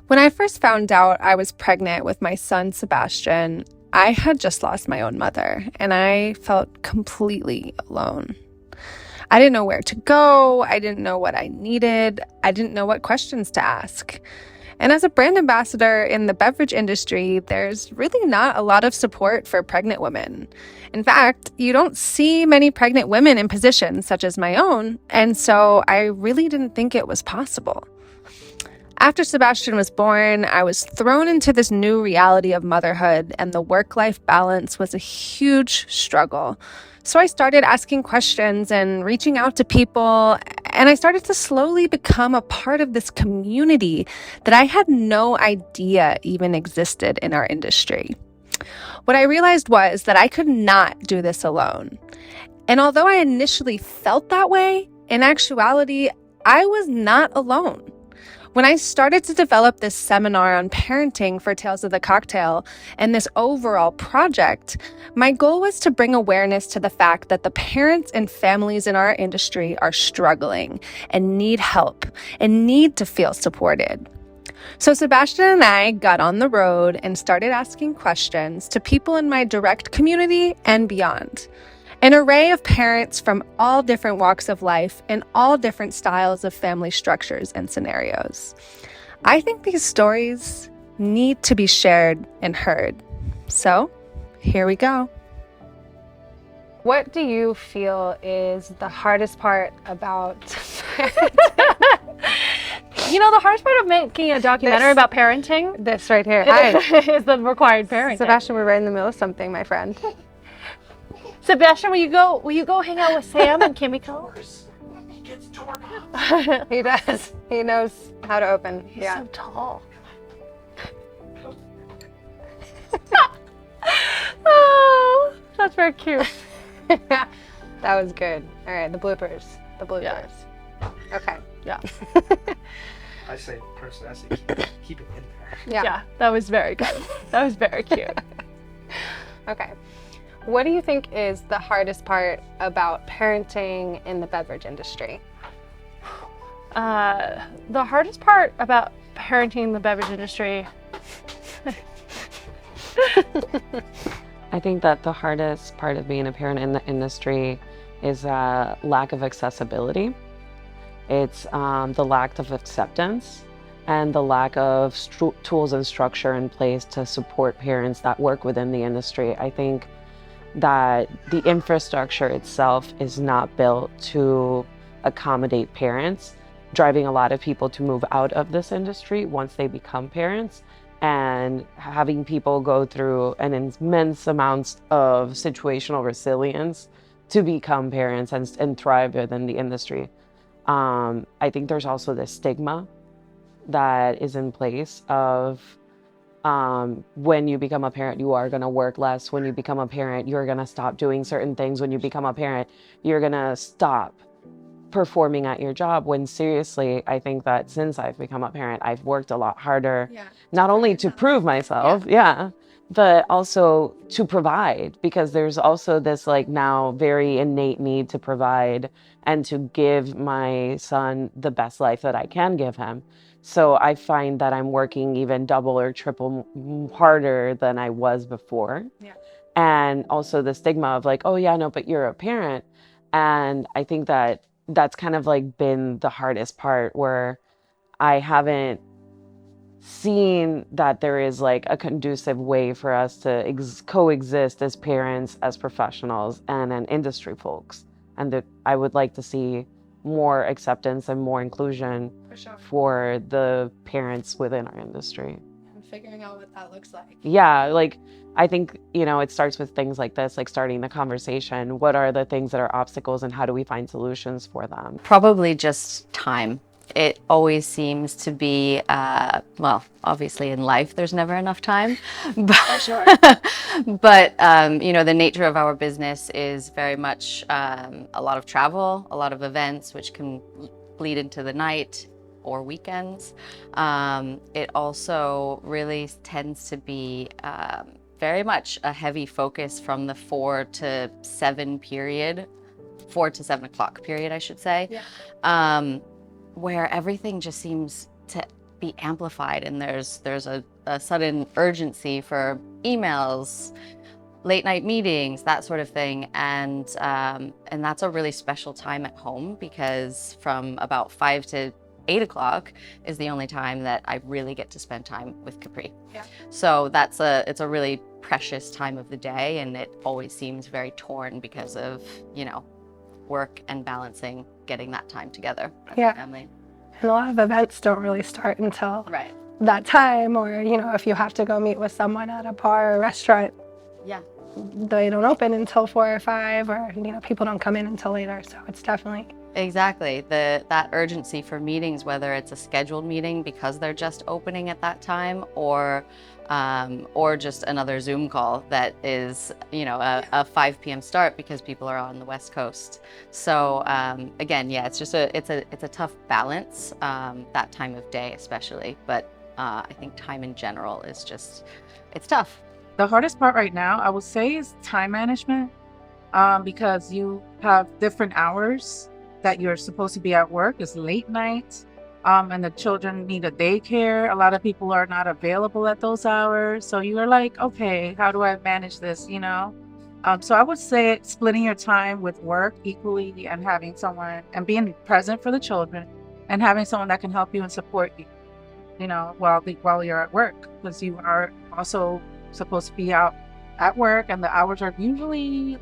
When I first found out I was pregnant with my son, Sebastian, I had just lost my own mother, and I felt completely alone. I didn't know where to go. I didn't know what I needed. I didn't know what questions to ask. And as a brand ambassador in the beverage industry, there's really not a lot of support for pregnant women. In fact, you don't see many pregnant women in positions such as my own, and so I really didn't think it was possible. After Sebastian was born, I was thrown into this new reality of motherhood, and the work-life balance was a huge struggle. So I started asking questions and reaching out to people, and I started to slowly become a part of this community that I had no idea even existed in our industry. What I realized was that I could not do this alone. And although I initially felt that way, in actuality, I was not alone. When I started to develop this seminar on parenting for Tales of the Cocktail and this overall project, my goal was to bring awareness to the fact that the parents and families in our industry are struggling and need help and need to feel supported. So Sebastian and I got on the road and started asking questions to people in my direct community and beyond. An array of parents from all different walks of life and all different styles of family structures and scenarios. I think these stories need to be shared and heard. So, here we go. What do you feel is the hardest part about You know, the hardest part of making a documentary about parenting this right here? is the required parenting. Sebastian, we're right in the middle of something, my friend. Sebastian, will you go hang out with Sam and Kimiko? He gets torn up. He does. He knows how to open. He's so tall. Oh, that's very cute. That was good. All right, the bloopers. The bloopers. Yeah. Okay. Yeah. I say keep it in there. Yeah, that was very good. That was very cute. Okay. What do you think is the hardest part about parenting in the beverage industry? The hardest part about parenting in the beverage industry. I think that the hardest part of being a parent in the industry is lack of accessibility. It's the lack of acceptance and the lack of tools and structure in place to support parents that work within the industry. I think that the infrastructure itself is not built to accommodate parents, driving a lot of people to move out of this industry once they become parents, and having people go through an immense amount of situational resilience to become parents and thrive within the industry. I think there's also this stigma that is in place of when you become a parent, you are going to work less. When you become a parent, you're going to stop doing certain things. When you become a parent, you're going to stop performing at your job. When seriously, I think that since I've become a parent, I've worked a lot harder, not only to prove myself, but also to provide, because there's also this like now very innate need to provide and to give my son the best life that I can give him. So I find that I'm working even double or triple harder than I was before. And also the stigma of like, oh yeah, no, but you're a parent. And I think that that's kind of like been the hardest part, where I haven't seen that there is like a conducive way for us to coexist as parents, as professionals, and industry folks. And that I would like to see more acceptance and more inclusion for the parents within our industry. And figuring out what that looks like. Yeah, like I think, you know, it starts with things like this, like starting the conversation. What are the things that are obstacles and how do we find solutions for them? Probably just time. It always seems to be, well, obviously in life, there's never enough time. But, For sure. but you know, the nature of our business is very much a lot of travel, a lot of events, which can bleed into the night or weekends. It also really tends to be very much a heavy focus from the 4 to 7 o'clock period, I should say. Where everything just seems to be amplified, and there's a sudden urgency for emails, late night meetings, that sort of thing, and that's a really special time at home, because from about 5 to 8 o'clock is the only time that I really get to spend time with Capri. Yeah. So it's a really precious time of the day, and it always seems very torn because of, you know, work and balancing, getting that time together with Yeah. family. And a lot of events don't really start until Right. that time, or, you know, if you have to go meet with someone at a bar or restaurant, Yeah. they don't open until 4 or 5, or, you know, people don't come in until later. So it's definitely, Exactly. That urgency for meetings, whether it's a scheduled meeting because they're just opening at that time, or just another Zoom call that is, you know, a 5 p.m. start because people are on the West Coast. So again, yeah, it's just it's a tough balance, that time of day especially. But I think time in general is just, it's tough. The hardest part right now, I would say, is time management, because you have different hours that you're supposed to be at work. It's late night, and the children need a daycare. A lot of people are not available at those hours. So you're like, okay, how do I manage this, you know? So I would say splitting your time with work equally, and having someone, and being present for the children, and having someone that can help you and support you, you know, while you're at work, because you are also supposed to be out at work, and the hours are usually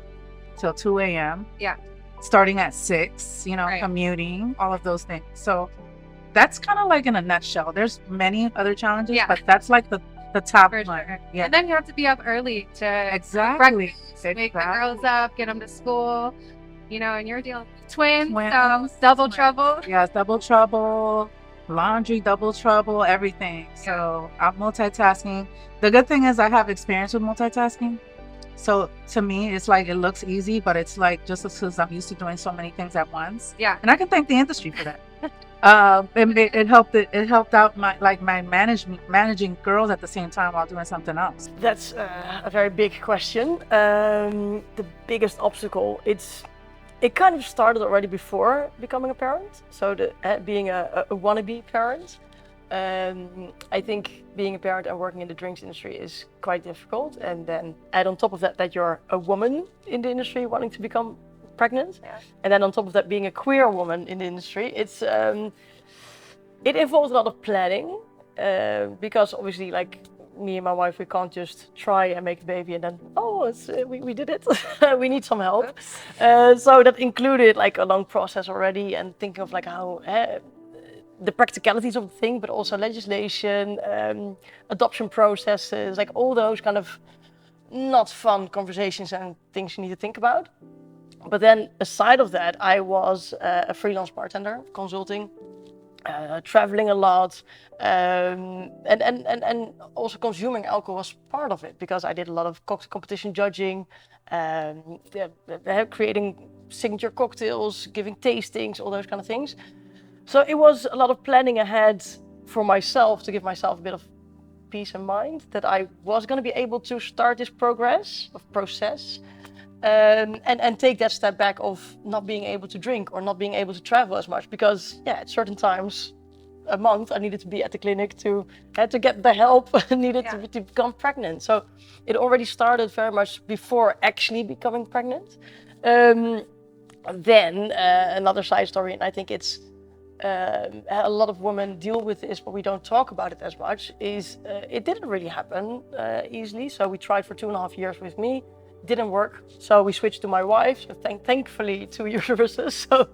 till 2 a.m. Yeah. Starting at 6, you know, Right. commuting, all of those things. So that's kind of like in a nutshell. There's many other challenges, Yeah. but that's like the top for one. sure. Yeah, And then you have to be up early to exactly. wake the girls up, get them to school, you know, and you're dealing with twins, Twins, so double twins. trouble. Yeah, it's double trouble, laundry, double trouble, everything. So I'm multitasking. The good thing is I have experience with multitasking. So to me, it's like, it looks easy, but it's like, just because I'm used to doing so many things at once. Yeah. And I can thank the industry for that. It helped out my managing girls at the same time while doing something else. That's a very big question. The biggest obstacle, it kind of started already before becoming a parent. So being a wannabe parent. I think being a parent and working in the drinks industry is quite difficult. And then add on top of that you're a woman in the industry wanting to become pregnant. Yeah. And then on top of that, being a queer woman in the industry, it involves a lot of planning, because obviously, like, me and my wife, we can't just try and make a baby and then, we did it. We need some help. So that included like a long process already, and thinking of like how the practicalities of the thing, but also legislation, adoption processes, like all those kind of not fun conversations and things you need to think about. But then aside of that, I was a freelance bartender, consulting, traveling a lot, and also consuming alcohol was part of it, because I did a lot of competition judging, creating signature cocktails, giving tastings, all those kind of things. So it was a lot of planning ahead for myself, to give myself a bit of peace of mind that I was going to be able to start this process, and take that step back of not being able to drink or not being able to travel as much, because at certain times a month I needed to be at the clinic to get the help needed to become pregnant. So it already started very much before actually becoming pregnant. Then another side story, and I think it's a lot of women deal with this, but we don't talk about it as much, is it didn't really happen easily. So we tried for 2.5 years with me. Didn't work, so we switched to my wife. So thankfully, 2 uteruses. So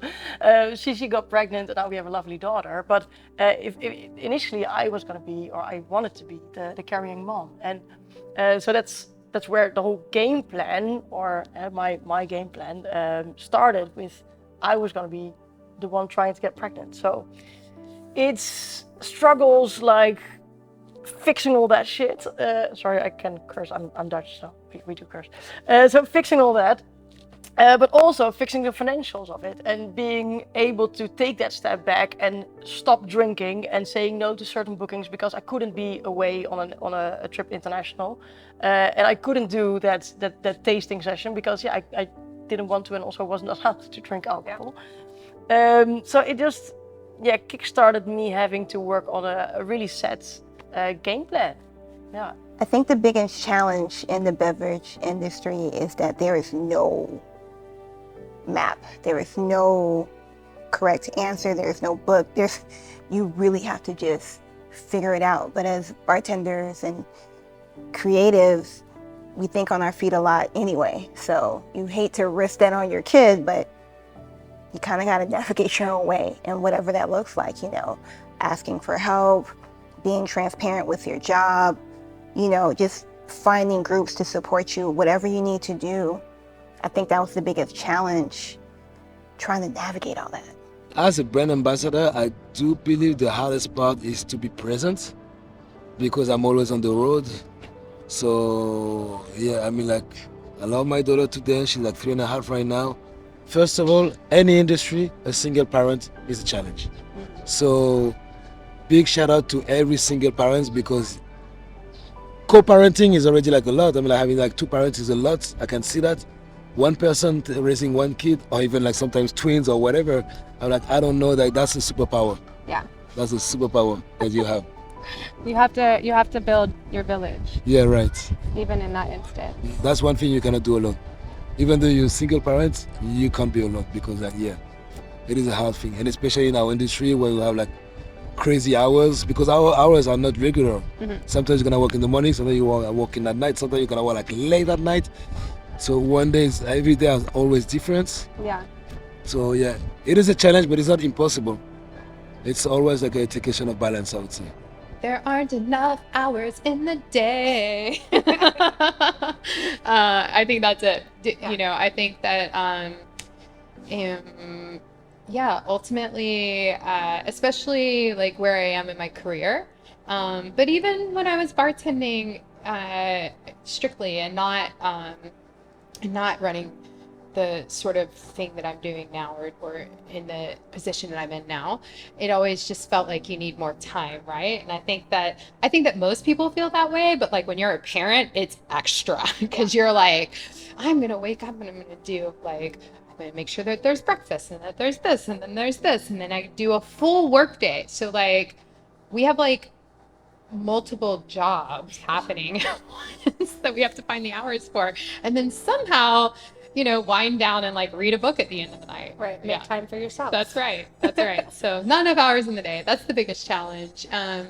she got pregnant, and now we have a lovely daughter. But if initially I was going to be, or I wanted to be, the carrying mom, and so that's where the whole game plan, or my game plan, started with. I was going to be the one trying to get pregnant. So it's struggles like fixing all that shit. Sorry, I can curse. I'm Dutch, so we do curse. So fixing all that, but also fixing the financials of it, and being able to take that step back and stop drinking and saying no to certain bookings, because I couldn't be away on a trip international, and I couldn't do that tasting session because I didn't want to, and also wasn't allowed to drink alcohol. So it just kickstarted me having to work on a really set game plan. Yeah. I think the biggest challenge in the beverage industry is that there is no map. There is no correct answer. There's no book. You really have to just figure it out. But as bartenders and creatives, we think on our feet a lot anyway. So you hate to risk that on your kid, but you kind of got to navigate your own way, and whatever that looks like, asking for help, being transparent with your job, just finding groups to support you, whatever you need to do. I think that was the biggest challenge, trying to navigate all that. As a brand ambassador, I do believe the hardest part is to be present, because I'm always on the road. So yeah, I love my daughter to death. She's like 3.5 right now. First of all, any industry, a single parent is a challenge. So big shout out to every single parent, because co-parenting is already like a lot. Having like 2 parents is a lot. I can see that. One person raising 1 kid, or even like sometimes twins or whatever. I don't know, that's a superpower. Yeah. That's a superpower that you have. You have to build your village, Yeah, right. even in that instant. That's one thing you cannot do alone. Even though you're a single parent, you can't be alone, because it is a hard thing. And especially in our industry where we have like crazy hours, because our hours are not regular. Sometimes you're gonna work in the morning, sometimes you are working at night, sometimes you're gonna work like late at night. So every day is always different. Yeah. So yeah, it is a challenge, but it's not impossible. It's always like a question of balance, I would say. There aren't enough hours in the day. I think that's it. I think that, ultimately, especially like where I am in my career, but even when I was bartending strictly and not running the sort of thing that I'm doing now, or in the position that I'm in now, it always just felt like you need more time, right? And I think that most people feel that way, but like when you're a parent, it's extra, because you're like, I'm gonna wake up and I'm gonna make sure that there's breakfast, and that there's this, and then there's this, and then I do a full work day. So like we have like multiple jobs happening at once that we have to find the hours for, and then somehow wind down and like read a book at the end of the night. Right. Make time for yourself. That's right. So not enough hours in the day. That's the biggest challenge. And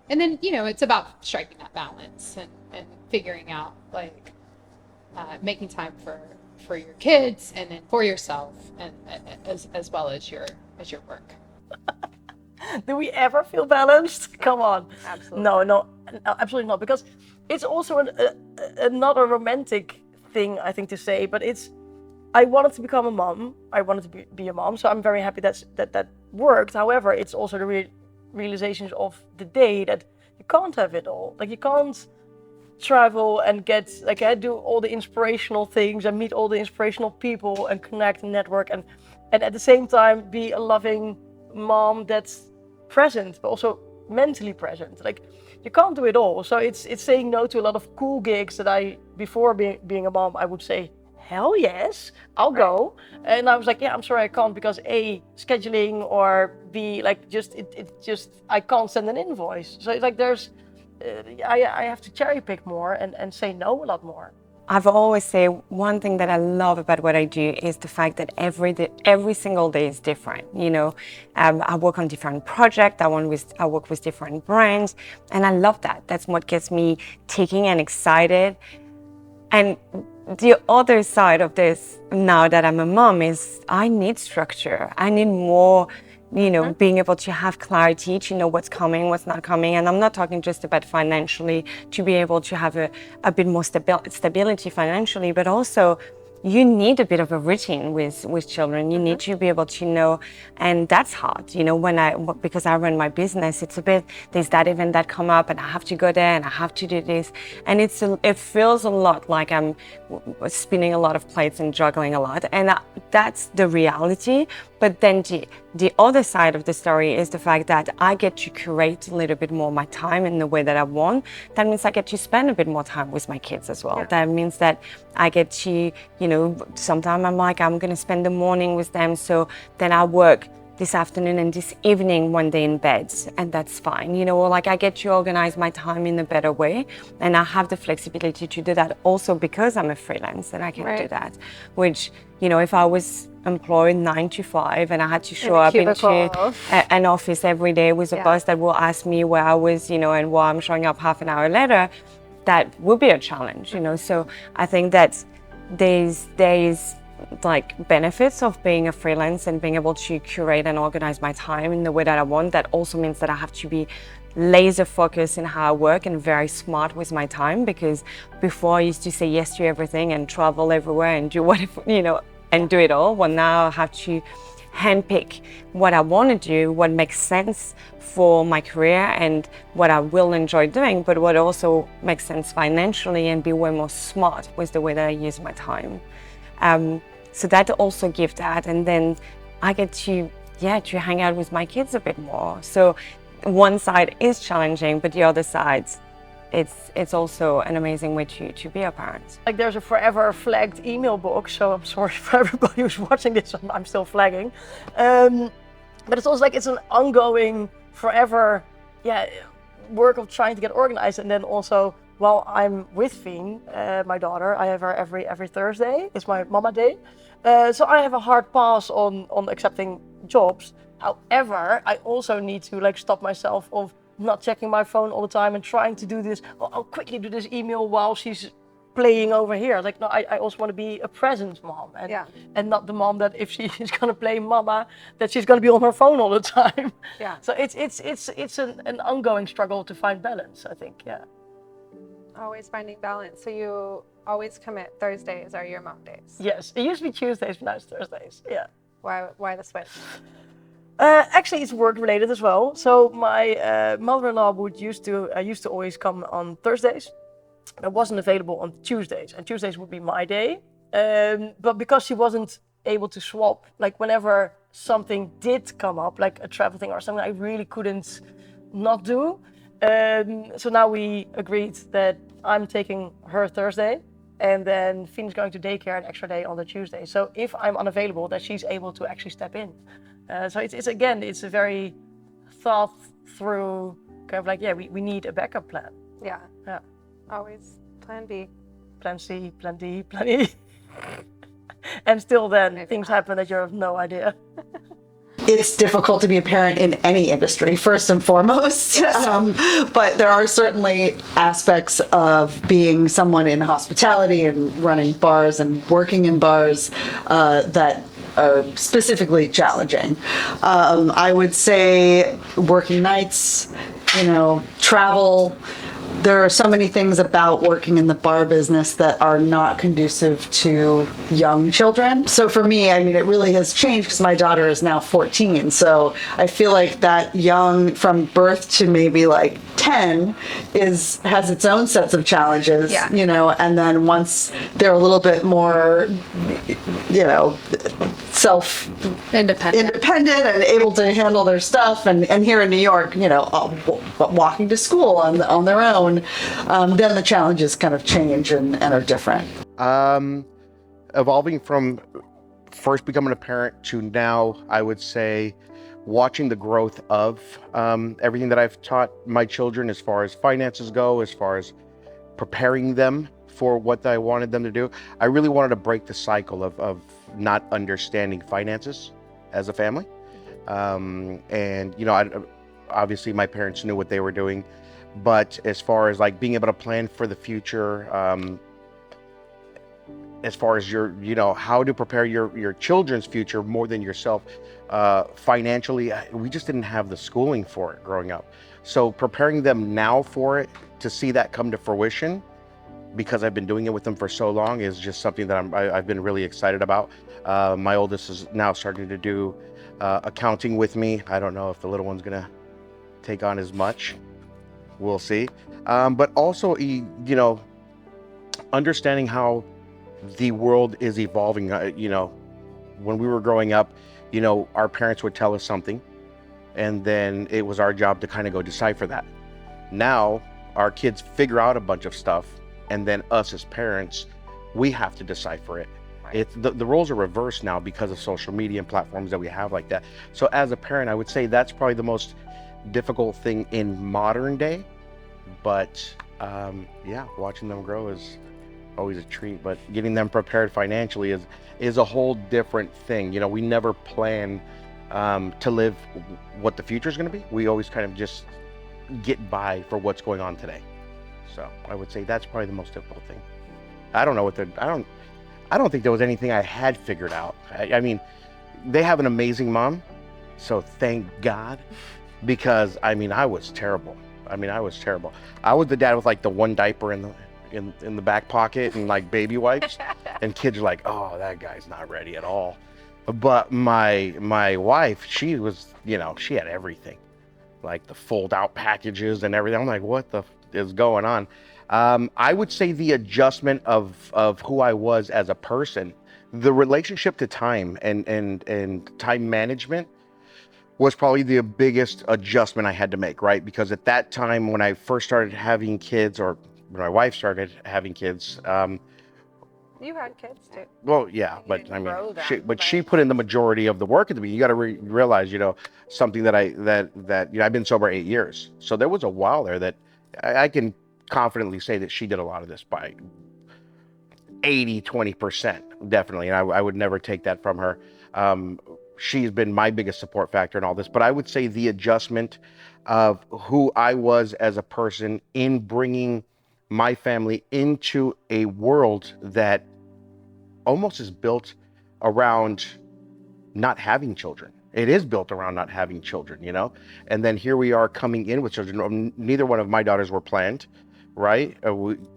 then, it's about striking that balance and figuring out like making time for your kids, and then for yourself, and as well as your work. Do we ever feel balanced? Come on. Absolutely. No, absolutely not. Because it's also another romantic thing, I think, to say, but I wanted to become a mom. I wanted to be a mom, so I'm very happy that worked. However, it's also the realizations of the day that you can't have it all. Like, you can't travel and do all the inspirational things and meet all the inspirational people and connect and network, and at the same time be a loving mom that's present, but also mentally present. Like, you can't do it all. So it's saying no to a lot of cool gigs that before being a mom, I would say, hell yes, I'll go. And I was like, yeah, I'm sorry, I can't, because A, scheduling, or B, like just I can't send an invoice. So it's like I have to cherry pick more and say no a lot more. I've always said one thing that I love about what I do is the fact that every single day is different. I work on different projects. I work with different brands, and I love that. That's what gets me ticking and excited. And the other side of this, now that I'm a mom, is I need structure. I need more, being able to have clarity, to know what's coming, what's not coming. And I'm not talking just about financially, to be able to have a bit more stability financially, but also you need a bit of a routine with children. You need to be able to know, and that's hard, because I run my business, it's a bit, there's that event that come up and I have to go there and I have to do this. And it feels a lot like I'm spinning a lot of plates and juggling a lot. And that's the reality. But then the other side of the story is the fact that I get to curate a little bit more my time in the way that I want. That means I get to spend a bit more time with my kids as well. Yeah. That means that I get to, sometimes I'm like, I'm going to spend the morning with them. So then I work this afternoon and this evening when they're in bed, and that's fine, you know, or like I get to organize my time in a better way, and I have the flexibility to do that also because I'm a freelance and I can do that, which, you know, if I was employed 9 to 5 and I had to show up into an office every day with a boss that will ask me where I was, you know, and why I'm showing up half an hour later, that would be a challenge, you know. So I think that there's like benefits of being a freelance and being able to curate and organize my time in the way that I want. That also means that I have to be laser focused in how I work and very smart with my time, because before I used to say yes to everything and travel everywhere and do whatever, you know, and do it all. Well, now I have to handpick what I want to do, what makes sense for my career and what I will enjoy doing, but what also makes sense financially, and be way more smart with the way that I use my time. So that also gives that, and then I get to hang out with my kids a bit more. So one side is challenging, but the other side, it's also an amazing way to be a parent. Like there's a forever flagged email box, so I'm sorry for everybody who's watching this, I'm still flagging. But it's also like it's an ongoing, forever work of trying to get organized. And then also while I'm with Fien, my daughter, I have her every Thursday. It's my mama day. So I have a hard pass on accepting jobs. However, I also need to like stop myself of not checking my phone all the time and trying to do this. Oh, I'll quickly do this email while she's playing over here. Like, no, I also want to be a present mom, and not the mom that if she is gonna play mama, that she's gonna be on her phone all the time. Yeah. So it's an ongoing struggle to find balance, I think. Yeah. Always finding balance. So you always commit Thursdays are your mom days. Yes, it used to be Tuesdays, but now it's Thursdays. Yeah. Why the switch? Actually, it's work related as well. So my mother-in-law used to always come on Thursdays. I wasn't available on Tuesdays, and Tuesdays would be my day. But because she wasn't able to swap, like whenever something did come up, like a travel thing or something, I really couldn't not do. So now we agreed that I'm taking her Thursday, and then Fien's going to daycare an extra day on the Tuesday. So if I'm unavailable, that she's able to actually step in. So it's a very thought through kind of like, we need a backup plan. Yeah. Yeah. Always plan B. Plan C, plan D, plan E. And still then things happen that you have no idea. It's difficult to be a parent in any industry, first and foremost. But there are certainly aspects of being someone in hospitality and running bars and working in bars that are specifically challenging. I would say working nights, travel. There are so many things about working in the bar business that are not conducive to young children. So for me, I mean, it really has changed because my daughter is now 14. So I feel like that young, from birth to maybe like 10, has its own sets of challenges, and then once they're a little bit more, independent and able to handle their stuff, and here in New York, walking to school on their own, then the challenges kind of change and are different. Evolving from first becoming a parent to now, I would say watching the growth of everything that I've taught my children as far as finances go, as far as preparing them for what I wanted them to do. I really wanted to break the cycle of not understanding finances as a family. Obviously my parents knew what they were doing, but as far as like being able to plan for the future, as far as how to prepare your children's future more than yourself, financially, we just didn't have the schooling for it growing up. So preparing them now for it, to see that come to fruition, because I've been doing it with them for so long, is just something that I've been really excited about. My oldest is now starting to do accounting with me. I don't know if the little one's gonna take on as much. We'll see. But also, understanding how the world is evolving. When we were growing up, our parents would tell us something, and then it was our job to kind of go decipher that. Now, our kids figure out a bunch of stuff, and then us as parents, we have to decipher it. It's the roles are reversed now because of social media and platforms that we have like that. So as a parent, I would say that's probably the most difficult thing in modern day. But yeah, watching them grow is always a treat. But getting them prepared financially is a whole different thing. You know, we never plan to live what the future is going to be. We always kind of just get by for what's going on today. So I would say that's probably the most difficult thing. I don't know what I don't think there was anything I had figured out. I mean, they have an amazing mom, so thank God, because I mean, I was terrible. I was the dad with like the one diaper in the back pocket and like baby wipes, and kids are like, oh, that guy's not ready at all. But my wife, she was, you know, she had everything, like the fold out packages and everything. I'm like, what the is going on? I would say the adjustment of who I was as a person, the relationship to time and time management was probably the biggest adjustment I had to make, right? Because at that time when I first started having kids, or when my wife started having kids, You had kids too. well, yeah, but I mean, grow them, she put in the majority of the work at the beginning. You got to realize, you know, something that you know, I've been sober 8 years, so there was a while there that I can confidently say that she did a lot of this by 20%, definitely, and I would never take that from her. She's been my biggest support factor in all this, but I would say the adjustment of who I was as a person in bringing my family into a world that almost is built around not having children. It is built around not having children, you know? And then here we are coming in with children. Neither one of my daughters were planned, right?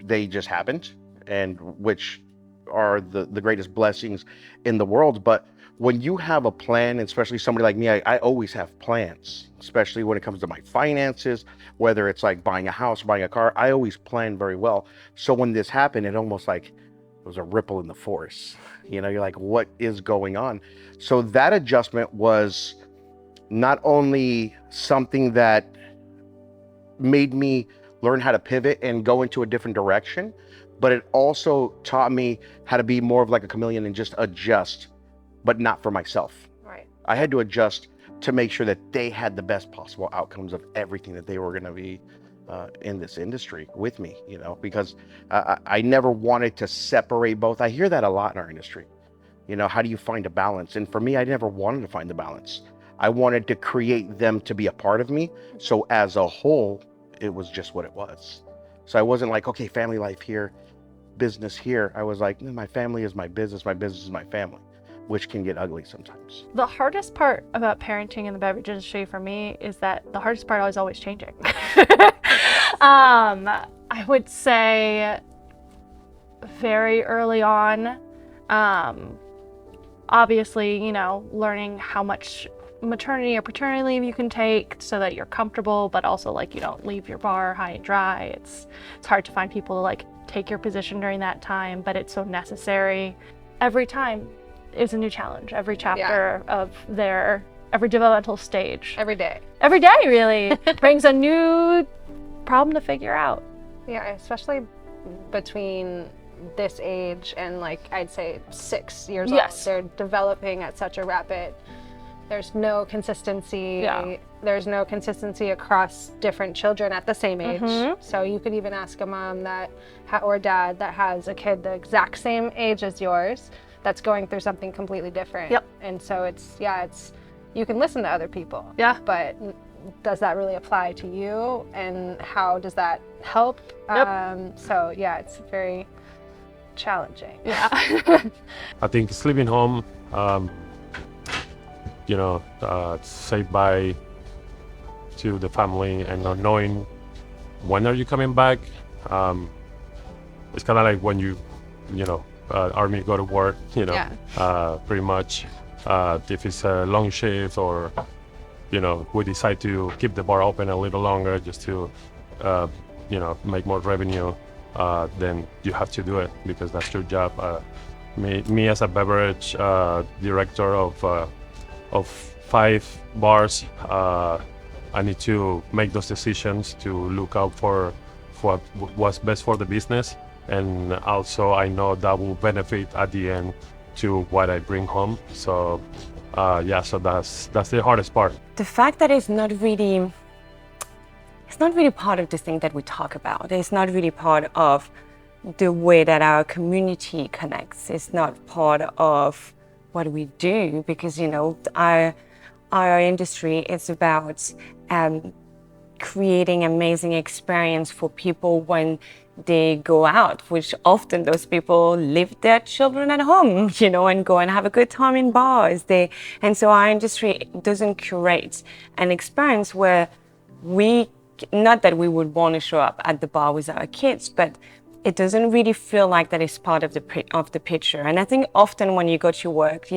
They just happened, and which are the greatest blessings in the world. But when you have a plan, especially somebody like me, I always have plans, especially when it comes to my finances, whether it's like buying a house, buying a car, I always plan very well. So when this happened, it almost like it was a ripple in the force. You know, you're like, what is going on? So that adjustment was not only something that made me learn how to pivot and go into a different direction, but it also taught me how to be more of like a chameleon and just adjust, but not for myself. Right. I had to adjust to make sure that they had the best possible outcomes of everything that they were going to be in this industry with me, you know, because I never wanted to separate both. I hear that a lot in our industry. You know, how do you find a balance? And for me, I never wanted to find the balance. I wanted to create them to be a part of me. So as a whole, it was just what it was. So I wasn't like, okay, family life here, business here. I was like, my family is my business is my family, which can get ugly sometimes. The hardest part about parenting in the beverage industry for me is that the hardest part is always changing. I would say very early on, obviously, you know, learning how much maternity or paternity leave you can take so that you're comfortable, but also like you don't leave your bar high and dry. It's hard to find people to like take your position during that time, but it's so necessary. Every time is a new challenge. Every chapter of every developmental stage. Every day really brings a new problem to figure out. Yeah, especially between this age and like I'd say 6 years old. They're developing at such a rapid. There's no consistency. Yeah. There's no consistency across different children at the same age. Mm-hmm. So you could even ask a mom or dad that has a kid the exact same age as yours that's going through something completely different. Yep. And so it's you can listen to other people. Yeah. But does that really apply to you? And how does that help? Yep. So yeah, it's very challenging. Yeah. I think sleeping home, you know, say bye to the family and not knowing when are you coming back. It's kind of like when you know, army go to work, you know, pretty much. If it's a long shift or, you know, we decide to keep the bar open a little longer just to, you know, make more revenue, then you have to do it because that's your job. Me as a beverage director of 5 bars, I need to make those decisions to look out for what's best for the business, and also I know that will benefit at the end to what I bring home. So yeah, so that's the hardest part. The fact that it's not really part of the thing that we talk about. It's not really part of the way that our community connects. It's not part of what we do, because our industry is about creating amazing experience for people when they go out, which often those people leave their children at home, and go and have a good time in bars. And so our industry doesn't curate an experience where not that we would want to show up at the bar with our kids, but it doesn't really feel like that is part of the picture. And I think often when you go to work,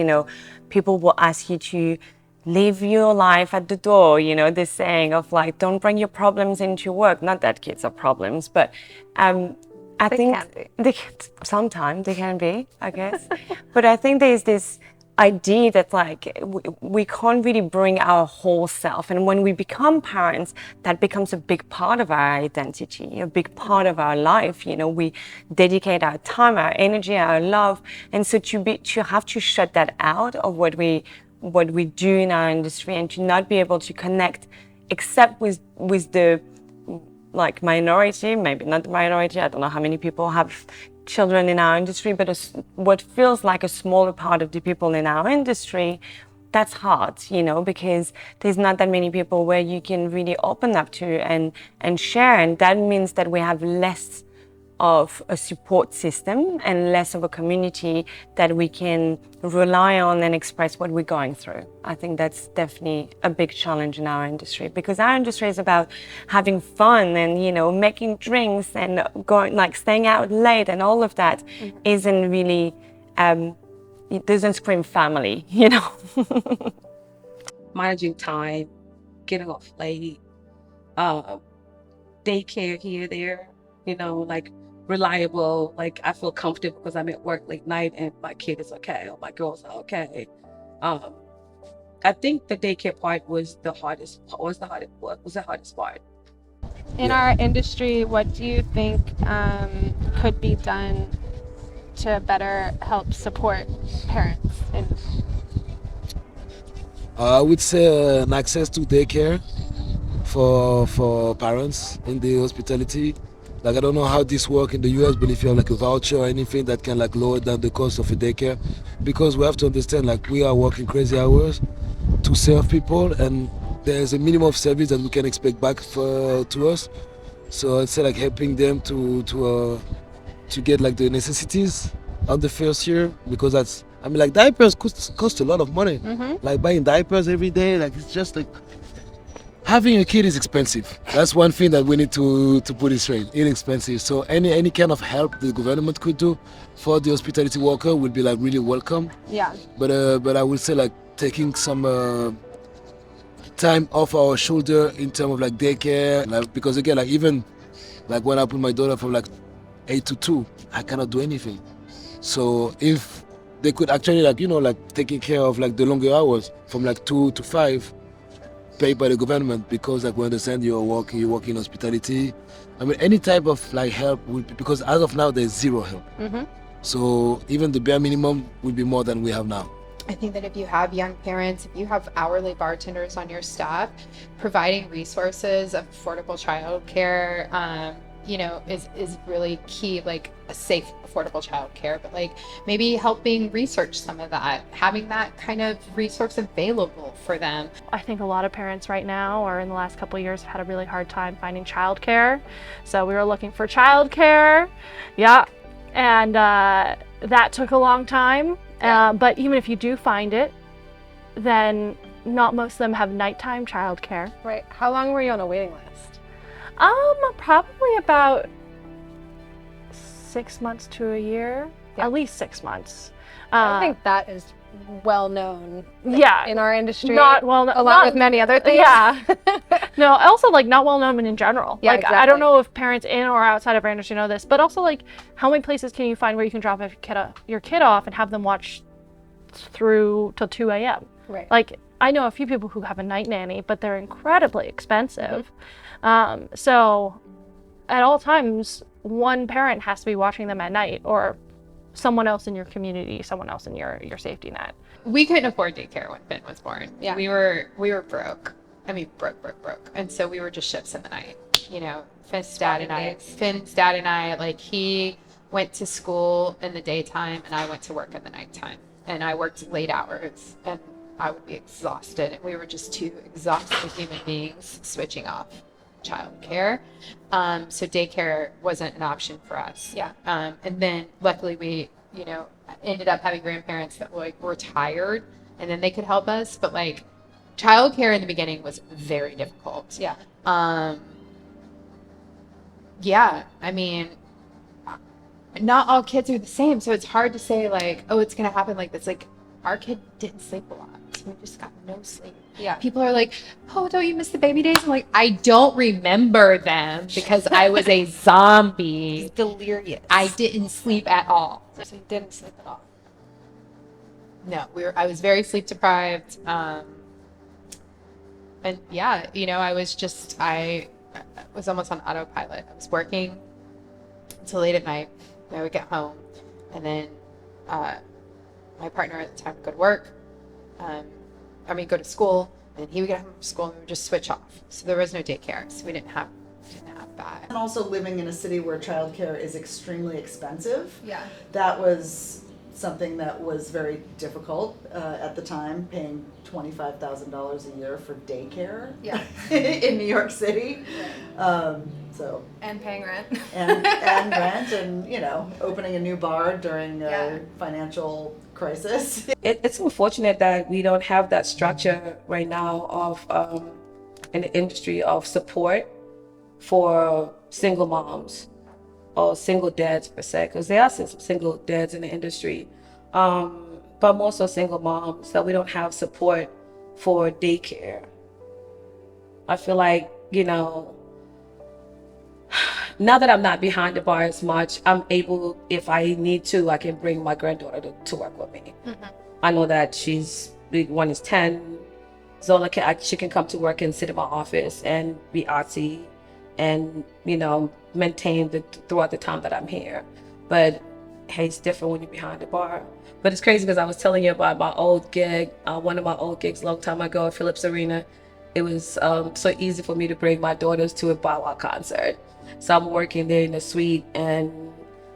people will ask you to leave your life at the door, this saying of like, don't bring your problems into work. Not that kids are problems, but I think sometimes they can be, I guess. But I think there's this idea that like we can't really bring our whole self, and when we become parents, that becomes a big part of our identity, a big part of our life. We dedicate our time, our energy, our love, and so to have to shut that out of what we do in our industry, and to not be able to connect except with the like minority, maybe not the minority, I don't know how many people have children in our industry, but what feels like a smaller part of the people in our industry, that's hard, because there's not that many people where you can really open up to and share. And that means that we have less of a support system and less of a community that we can rely on and express what we're going through. I think that's definitely a big challenge in our industry, because our industry is about having fun and, making drinks and staying out late, and all of that isn't really, it doesn't scream family, Managing time, getting off late, daycare here, there, like reliable, like I feel comfortable because I'm at work late night and my kid is okay, or my girls are okay. I think the daycare part was the hardest part. In our industry, what do you think could be done to better help support parents? I would say an access to daycare for parents in the hospitality. Like, I don't know how this works in the US, but if you have like a voucher or anything that can like lower down the cost of a daycare, because we have to understand like we are working crazy hours to serve people, and there's a minimum of service that we can expect back to us. So I'd say like helping them to get like the necessities on the first year, because that's, I mean, like diapers cost a lot of money. Like buying diapers every day, like it's just like having a kid is expensive. That's one thing that we need to put it straight. Inexpensive. So any kind of help the government could do for the hospitality worker would be like really welcome. Yeah. But I would say like taking some time off our shoulder in terms of like daycare, like, because again, like even like when I put my daughter from like 8 to 2, I cannot do anything. So if they could actually like like taking care of like the longer hours from like 2 to 5, paid by the government, because like we understand you're working in hospitality. I mean, any type of like help would be, because as of now there's zero help. So even the bare minimum would be more than we have now. I think that if you have young parents, if you have hourly bartenders on your staff, providing resources of affordable childcare, is really key, like a safe, affordable childcare, but like maybe helping research some of that, having that kind of resource available for them. I think a lot of parents right now, or in the last couple of years, have had a really hard time finding childcare. So we were looking for childcare, and that took a long time. But even if you do find it, then not most of them have nighttime childcare. Right. How long were you on a waiting list? Probably about 6 months to a year. At least 6 months. I think that is well known. Yeah. In our industry. Not well known. Along with many other things. Yeah. No, also like not well known in general. Yeah, like exactly. I don't know if parents in or outside of our industry know this, but also like how many places can you find where you can drop your kid off and have them watch through till 2 a.m. Right. Like I know a few people who have a night nanny, but they're incredibly expensive. So at all times, one parent has to be watching them at night, or someone else in your community, someone else in your safety net. We couldn't afford daycare when Finn was born. Yeah. We were broke. I mean, broke. And so we were just ships in the night. You know, Finn's dad and I, like, he went to school in the daytime and I went to work in the nighttime. And I worked late hours and I would be exhausted. And we were just two exhausted human beings switching off childcare. So daycare wasn't an option for us. Yeah. And then luckily we, you know, ended up having grandparents that like were tired and then they could help us. But like childcare in the beginning was very difficult. Yeah. Yeah. I mean, not all kids are the same. So it's hard to say like, oh, it's going to happen like this. Like our kid didn't sleep a lot. So we just got no sleep. Yeah. People are like, oh, don't you miss the baby days? I'm like, I don't remember them because I was a zombie. Delirious. I didn't sleep at all. So you didn't sleep at all. No, I was very sleep deprived. And yeah, you know, I was almost on autopilot. I was working until late at night. I would get home and then my partner at the time would go to work. Go to school, and he would get home from school and we would just switch off. So there was no daycare, so we didn't have that. And also living in a city where childcare is extremely expensive. Yeah. That was something that was very difficult at the time, paying $25,000 a year for daycare. Yeah. In New York City. And paying rent. and rent, and you know, opening a new bar during a financial crisis. It's unfortunate that we don't have that structure right now of in the industry of support for single moms or single dads per se, because there are some single dads in the industry, but more so single moms, that we don't have support for daycare. I feel like, you know, now that I'm not behind the bar as much, I'm able, if I need to, I can bring my granddaughter to work with me. Mm-hmm. I know that one is 10. Zola she can come to work and sit in my office and be artsy and, you know, maintain throughout the time that I'm here. But hey, it's different when you're behind the bar. But it's crazy because I was telling you about my old gig, one of my old gigs a long time ago at Phillips Arena. It was so easy for me to bring my daughters to a Bow Wow concert. So I'm working there in the suite, and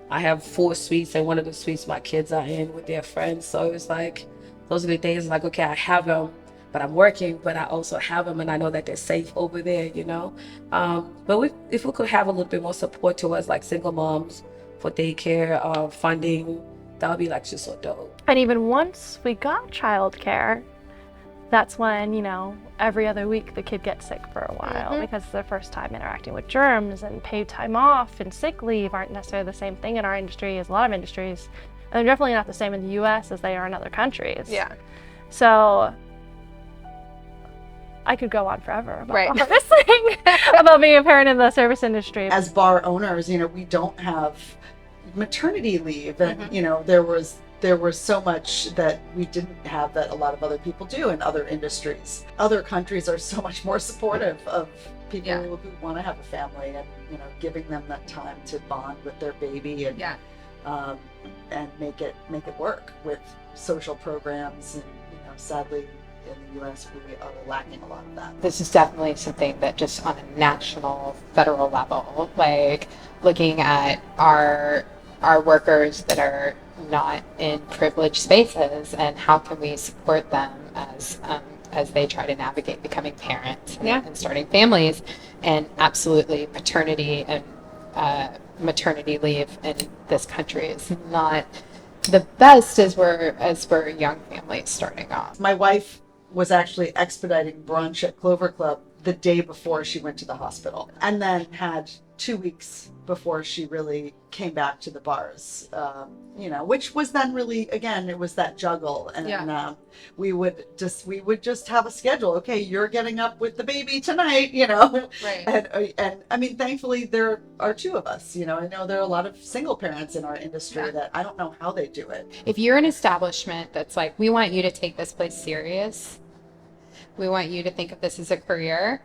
I have 4 suites, and one of the suites my kids are in with their friends. So it's like, those are the days like, okay, I have them, but I'm working, but I also have them, and I know that they're safe over there, you know? But if we could have a little bit more support towards like single moms for daycare, funding, that would be like just so dope. And even once we got childcare, that's when, you know, every other week the kid gets sick for a while because it's their first time interacting with germs, and paid time off and sick leave aren't necessarily the same thing in our industry as a lot of industries. And they're definitely not the same in the US as they are in other countries. Yeah. So I could go on forever about the hardest thing about being a parent in the service industry. As bar owners, you know, we don't have maternity leave, and you know, there was so much that we didn't have that a lot of other people do in other industries. Other countries are so much more supportive of people who want to have a family, and you know, giving them that time to bond with their baby and make it work with social programs. And you know, sadly, in the U.S. we are lacking a lot of that. This is definitely something that just on a national, federal level, like looking at our workers that are not in privileged spaces, and how can we support them as they try to navigate becoming parents and starting families. And absolutely, paternity and maternity leave in this country is not the best as we're young families starting off. My wife was actually expediting brunch at Clover Club the day before she went to the hospital, and then had 2 weeks before she really came back to the bars, you know, which was then really, again, it was that juggle. And we would just have a schedule. Okay, you're getting up with the baby tonight, you know. Right. And I mean, thankfully there are 2 of us, you know. I know there are a lot of single parents in our industry that I don't know how they do it. If you're an establishment that's like, we want you to take this place serious, we want you to think of this as a career,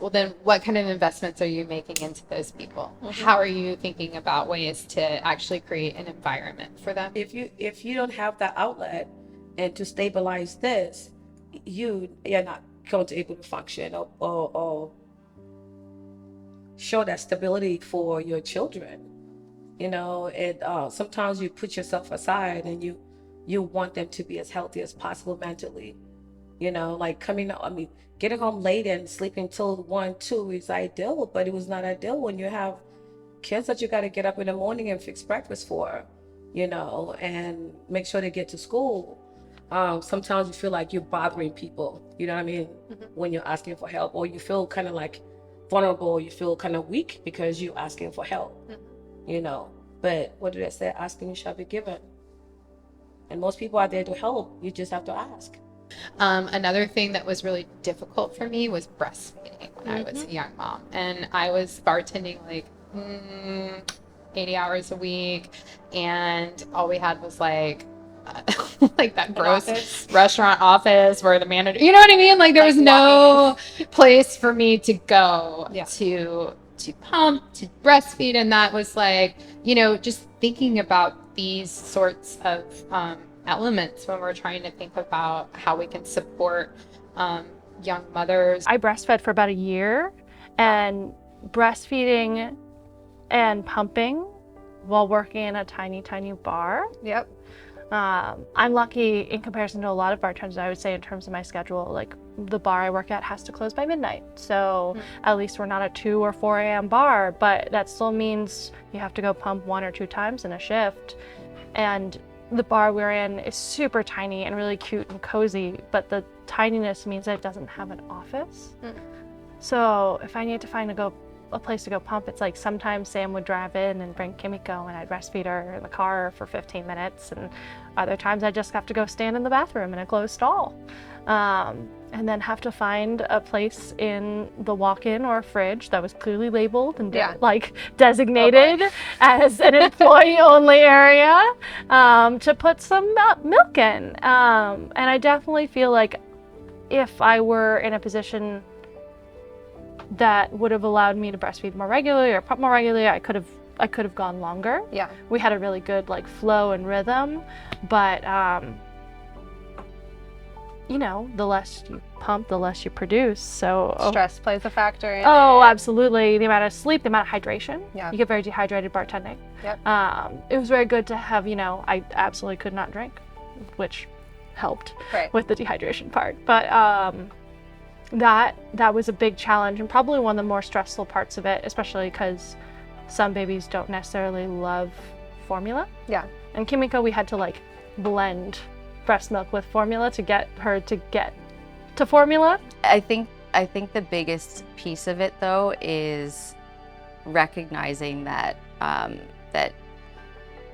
Well, then what kind of investments are you making into those people? How are you thinking about ways to actually create an environment for them? If you don't have that outlet and to stabilize this, you're not going to able to function or show that stability for your children. You know, and sometimes you put yourself aside and you want them to be as healthy as possible mentally. You know, like getting home late and sleeping till 1, 2 is ideal, but it was not ideal when you have kids that you got to get up in the morning and fix breakfast for, you know, and make sure they get to school. Sometimes you feel like you're bothering people, you know what I mean, when you're asking for help, or you feel kind of like vulnerable, you feel kind of weak because you're asking for help, you know. But what did I say? Asking you shall be given. And most people are there to help. You just have to ask. Another thing that was really difficult for me was breastfeeding when I was a young mom. And I was bartending like 80 hours a week. And all we had was like that gross restaurant office where the manager, you know what I mean? Like there was no place for me to go to pump, to breastfeed. And that was like, you know, just thinking about these sorts of elements when we're trying to think about how we can support young mothers. I breastfed for about a year, and breastfeeding and pumping while working in a tiny bar. Yep. I'm lucky in comparison to a lot of bartenders, I would say, in terms of my schedule. Like the bar I work at has to close by midnight. So at least we're not a 2 or 4 a.m. bar, but that still means you have to go pump 1 or 2 times in a shift. And the bar we're in is super tiny and really cute and cozy, but the tininess means that it doesn't have an office. So if I need to find a place to go pump, it's like sometimes Sam would drive in and bring Kimiko and I'd breastfeed her in the car for 15 minutes, and other times I just have to go stand in the bathroom in a closed stall, and then have to find a place in the walk-in or fridge that was clearly labeled and designated as an employee-only area to put some milk in. And I definitely feel like if I were in a position that would have allowed me to breastfeed more regularly or pump more regularly, I could have gone longer. Yeah. We had a really good flow and rhythm, but you know, the less you pump, the less you produce. So Stress plays a factor in absolutely. The amount of sleep, the amount of hydration. Yeah. You get very dehydrated bartending. Yep. It was very good to have, you know, I absolutely could not drink, which helped with the dehydration part. But that was a big challenge and probably one of the more stressful parts of it, especially because some babies don't necessarily love formula. Yeah. And Kimiko, we had to blend breast milk with formula to get her to get to formula. I think the biggest piece of it though is recognizing that that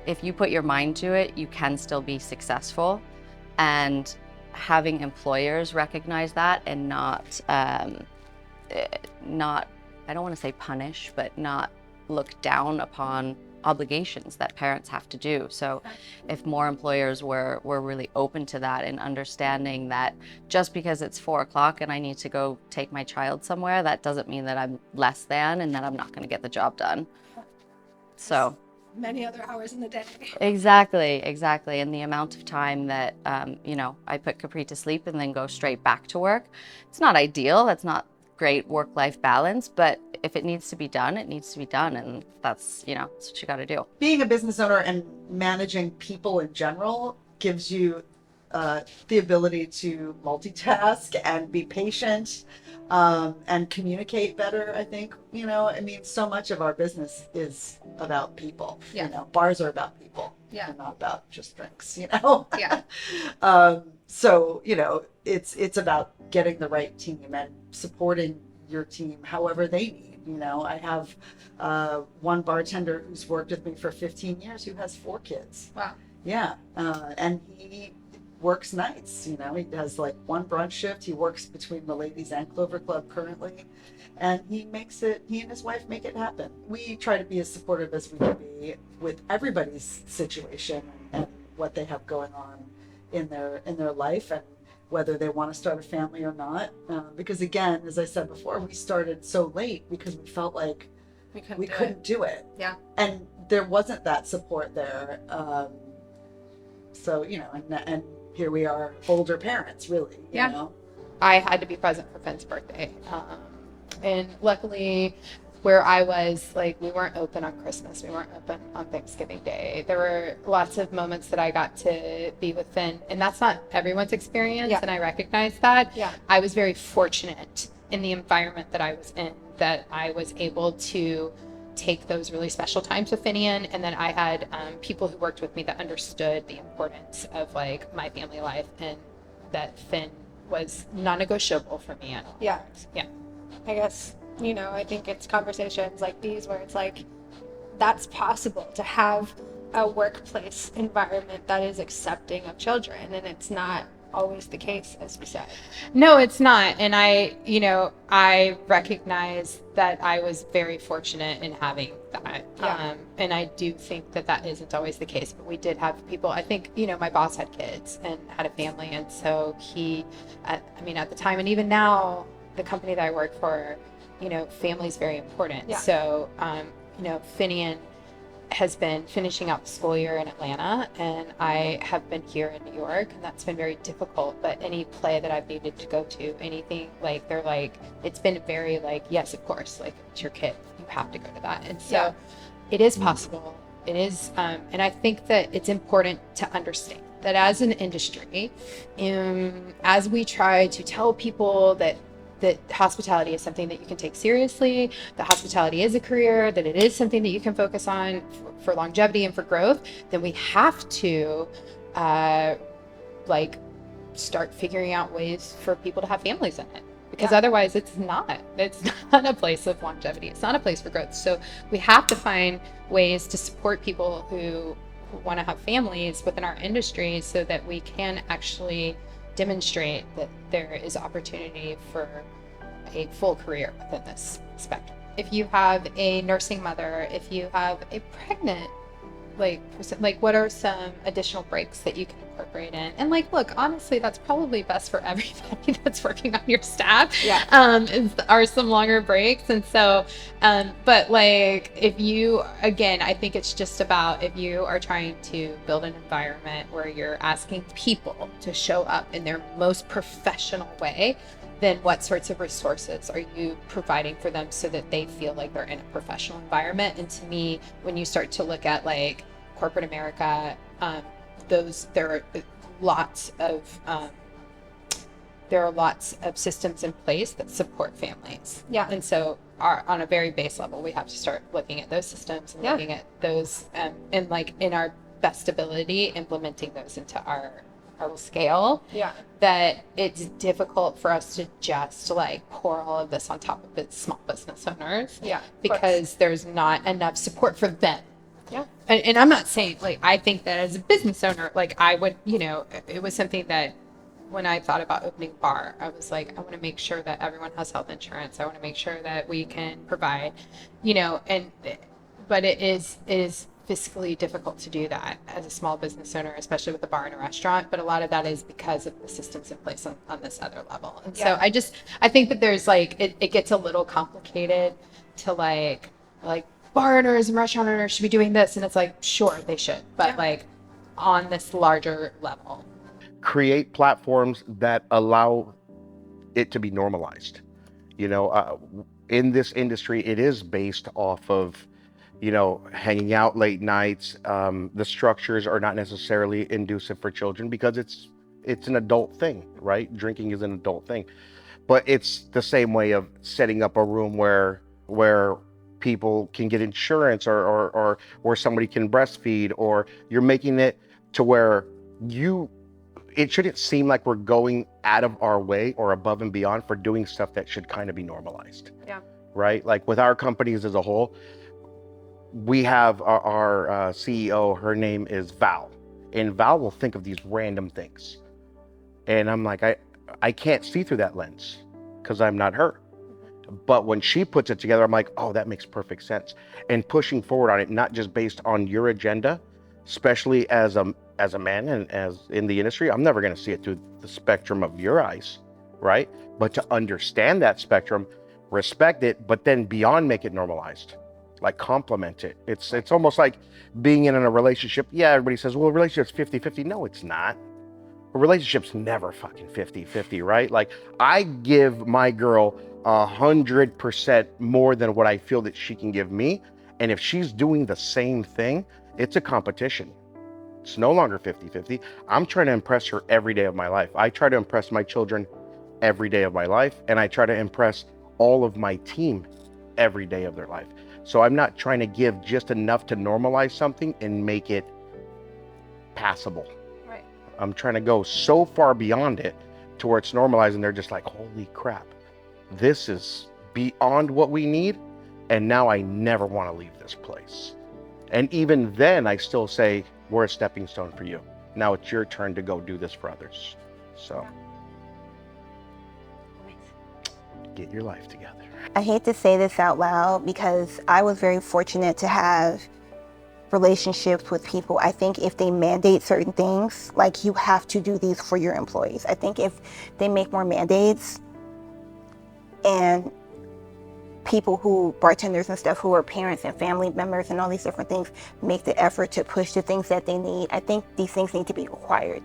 if you put your mind to it, you can still be successful, and having employers recognize that and not I don't want to say punish, but not look down upon obligations that parents have to do. So if more employers were really open to that and understanding that just because it's 4 o'clock and I need to go take my child somewhere, that doesn't mean that I'm less than and that I'm not going to get the job done. So many other hours in the day. Exactly. And the amount of time that, you know, I put Capri to sleep and then go straight back to work. It's not ideal. That's not great work-life balance, but if it needs to be done, it needs to be done. And that's, you know, that's what you got to do. Being a business owner and managing people in general gives you the ability to multitask and be patient and communicate better, I think. You know, I mean, so much of our business is about people. Yeah. You know, bars are about people. Yeah. And not about just drinks, you know? Yeah. So, you know, it's about getting the right team and supporting your team however they need. You know, I have one bartender who's worked with me for 15 years who has 4 kids. Wow. Yeah. And he works nights, you know, he has 1 brunch shift. He works between the Ladies and Clover Club currently, and he and his wife make it happen. We try to be as supportive as we can be with everybody's situation and what they have going on in their life, and whether they want to start a family or not. Because again, as I said before, we started so late because we felt like we couldn't do it. Yeah. And there wasn't that support there. So, and here we are, older parents, really. You know? I had to be present for Finn's birthday. And luckily, where I was, like, we weren't open on Christmas. We weren't open on Thanksgiving Day. There were lots of moments that I got to be with Finn, and that's not everyone's experience, and I recognize that. Yeah. I was very fortunate in the environment that I was in, that I was able to take those really special times with Finian, and then I had people who worked with me that understood the importance of, like, my family life, and that Finn was non-negotiable for me at all. Yeah. Yeah. I guess, I think it's conversations like these where it's like, that's possible to have a workplace environment that is accepting of children, and it's not always the case, as you said. No, it's not. And I recognize that I was very fortunate in having that. Yeah. And I do think that isn't always the case, but we did have people, I think, my boss had kids and had a family. And so at the time, and even now, the company that I work for, family is very important. Yeah. So, Finian has been finishing up the school year in Atlanta, and I have been here in New York, and that's been very difficult. But any play that I've needed to go to, anything, like, they're like, it's been very like, yes, of course, like, it's your kid, you have to go to that. And so it is possible. It is, and I think that it's important to understand that as an industry, as we try to tell people that hospitality is something that you can take seriously, that hospitality is a career, that it is something that you can focus on for longevity and for growth, then we have to start figuring out ways for people to have families in it. Because otherwise it's not a place of longevity. It's not a place for growth. So we have to find ways to support people who want to have families within our industry so that we can actually demonstrate that there is opportunity for a full career within this spectrum. If you have a nursing mother, if you have a pregnant person, what are some additional breaks that you can incorporate in? And look, honestly, that's probably best for everybody that's working on your staff. Are some longer breaks. And so, but if you, again, I think it's just about, if you are trying to build an environment where you're asking people to show up in their most professional way, then what sorts of resources are you providing for them so that they feel like they're in a professional environment? And to me, when you start to look at corporate America, there are lots of systems in place that support families. Yeah. And so on a very base level, we have to start looking at those systems and looking at those and in our best ability, implementing those into our scale. Yeah. That it's difficult for us to just pour all of this on top of small business owners. Yeah. Because there's not enough support for them. Yeah. And I'm not saying I think that as a business owner, I would, it was something that when I thought about opening a bar, I was like, I want to make sure that everyone has health insurance. I want to make sure that we can provide, but it is fiscally difficult to do that as a small business owner, especially with a bar and a restaurant. But a lot of that is because of the systems in place on this other level. And so I think that there's it gets a little complicated to bar owners and restaurant owners should be doing this. And it's sure, they should, but on this larger level. Create platforms that allow it to be normalized. In this industry, it is based off of, hanging out late nights. The structures are not necessarily conducive for children because it's an adult thing, right? Drinking is an adult thing, but it's the same way of setting up a room where people can get insurance or where somebody can breastfeed, or you're making it to where it shouldn't seem like we're going out of our way or above and beyond for doing stuff that should kind of be normalized. Yeah. Right? With our companies as a whole, we have our CEO, her name is Val, and Val will think of these random things. And I'm like, I can't see through that lens because I'm not her. But when she puts it together, I'm like, oh, that makes perfect sense. And pushing forward on it, not just based on your agenda, especially as as a man and as in the industry, I'm never going to see it through the spectrum of your eyes, right? But to understand that spectrum, respect it, but then beyond make it normalized, like complement it. It's almost like being in a relationship. Yeah, everybody says, well, a relationship's 50-50. No, it's not. A relationship's never fucking 50-50, right? Like, I give my girl 100% more than what I feel that she can give me. And if she's doing the same thing, it's a competition. It's no longer 50-50. I'm trying to impress her every day of my life. I try to impress my children every day of my life, and I try to impress all of my team every day of their life. So I'm not trying to give just enough to normalize something and make it passable. Right. I'm trying to go so far beyond it to where it's normalized and they're just like, holy crap, this is beyond what we need, and now I never want to leave this place. And even then I still say, we're a stepping stone for you. Now it's your turn to go do this for others. So get your life together. I hate to say this out loud because I was very fortunate to have relationships with people. I think if they mandate certain things, like you have to do these for your employees, I think if they make more mandates and people who, bartenders and stuff, who are parents and family members and all these different things, make the effort to push the things that they need, I think these things need to be required.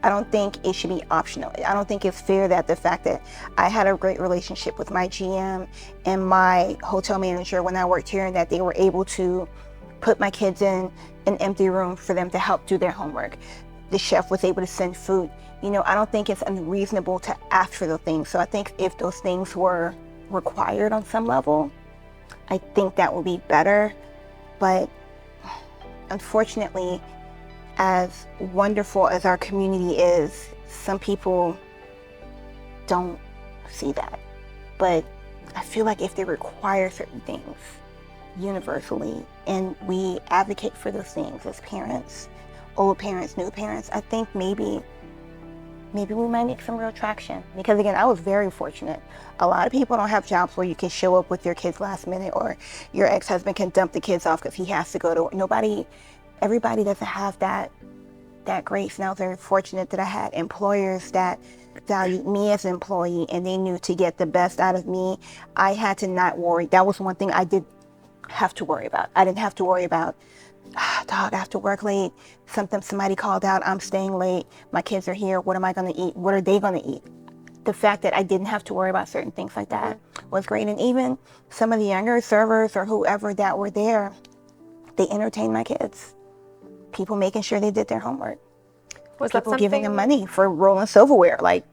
I don't think it should be optional. I don't think it's fair that the fact that I had a great relationship with my GM and my hotel manager when I worked here, and that they were able to put my kids in an empty room for them to help do their homework. The chef was able to send food. You know, I don't think it's unreasonable to ask for those things. So I think if those things were required on some level, I think that would be better. But unfortunately, as wonderful as our community is, some people don't see that. But I feel like if they require certain things universally, and we advocate for those things as parents, old parents, new parents, I think maybe we might make some real traction. Because again, I was very fortunate. A lot of people don't have jobs where you can show up with your kids last minute, or your ex-husband can dump the kids off because he has to go to work. Everybody doesn't have that grace. And I was very fortunate that I had employers that valued me as an employee, and they knew to get the best out of me, I had to not worry. That was one thing I did have to worry about. I didn't have to worry about, dog, I have to work late. Somebody called out, I'm staying late. My kids are here. What am I going to eat? What are they going to eat? The fact that I didn't have to worry about certain things like that was great. And even some of the younger servers or whoever that were there, they entertained my kids. People making sure they did their homework. Was that People something giving them money for rolling silverware, like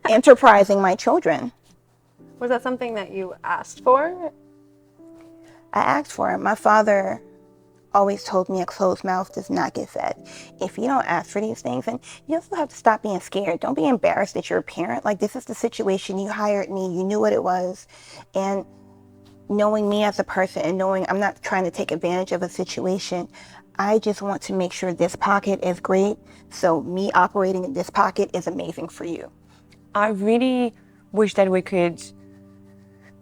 enterprising my children. Was that something that you asked for? I asked for it. My father always told me a closed mouth does not get fed. If you don't ask for these things, and you also have to stop being scared. Don't be embarrassed that you're a parent. Like, this is the situation. You hired me. You knew what it was. And knowing me as a person and knowing I'm not trying to take advantage of a situation, I just want to make sure this pocket is great. So me operating in this pocket is amazing for you. I really wish that we could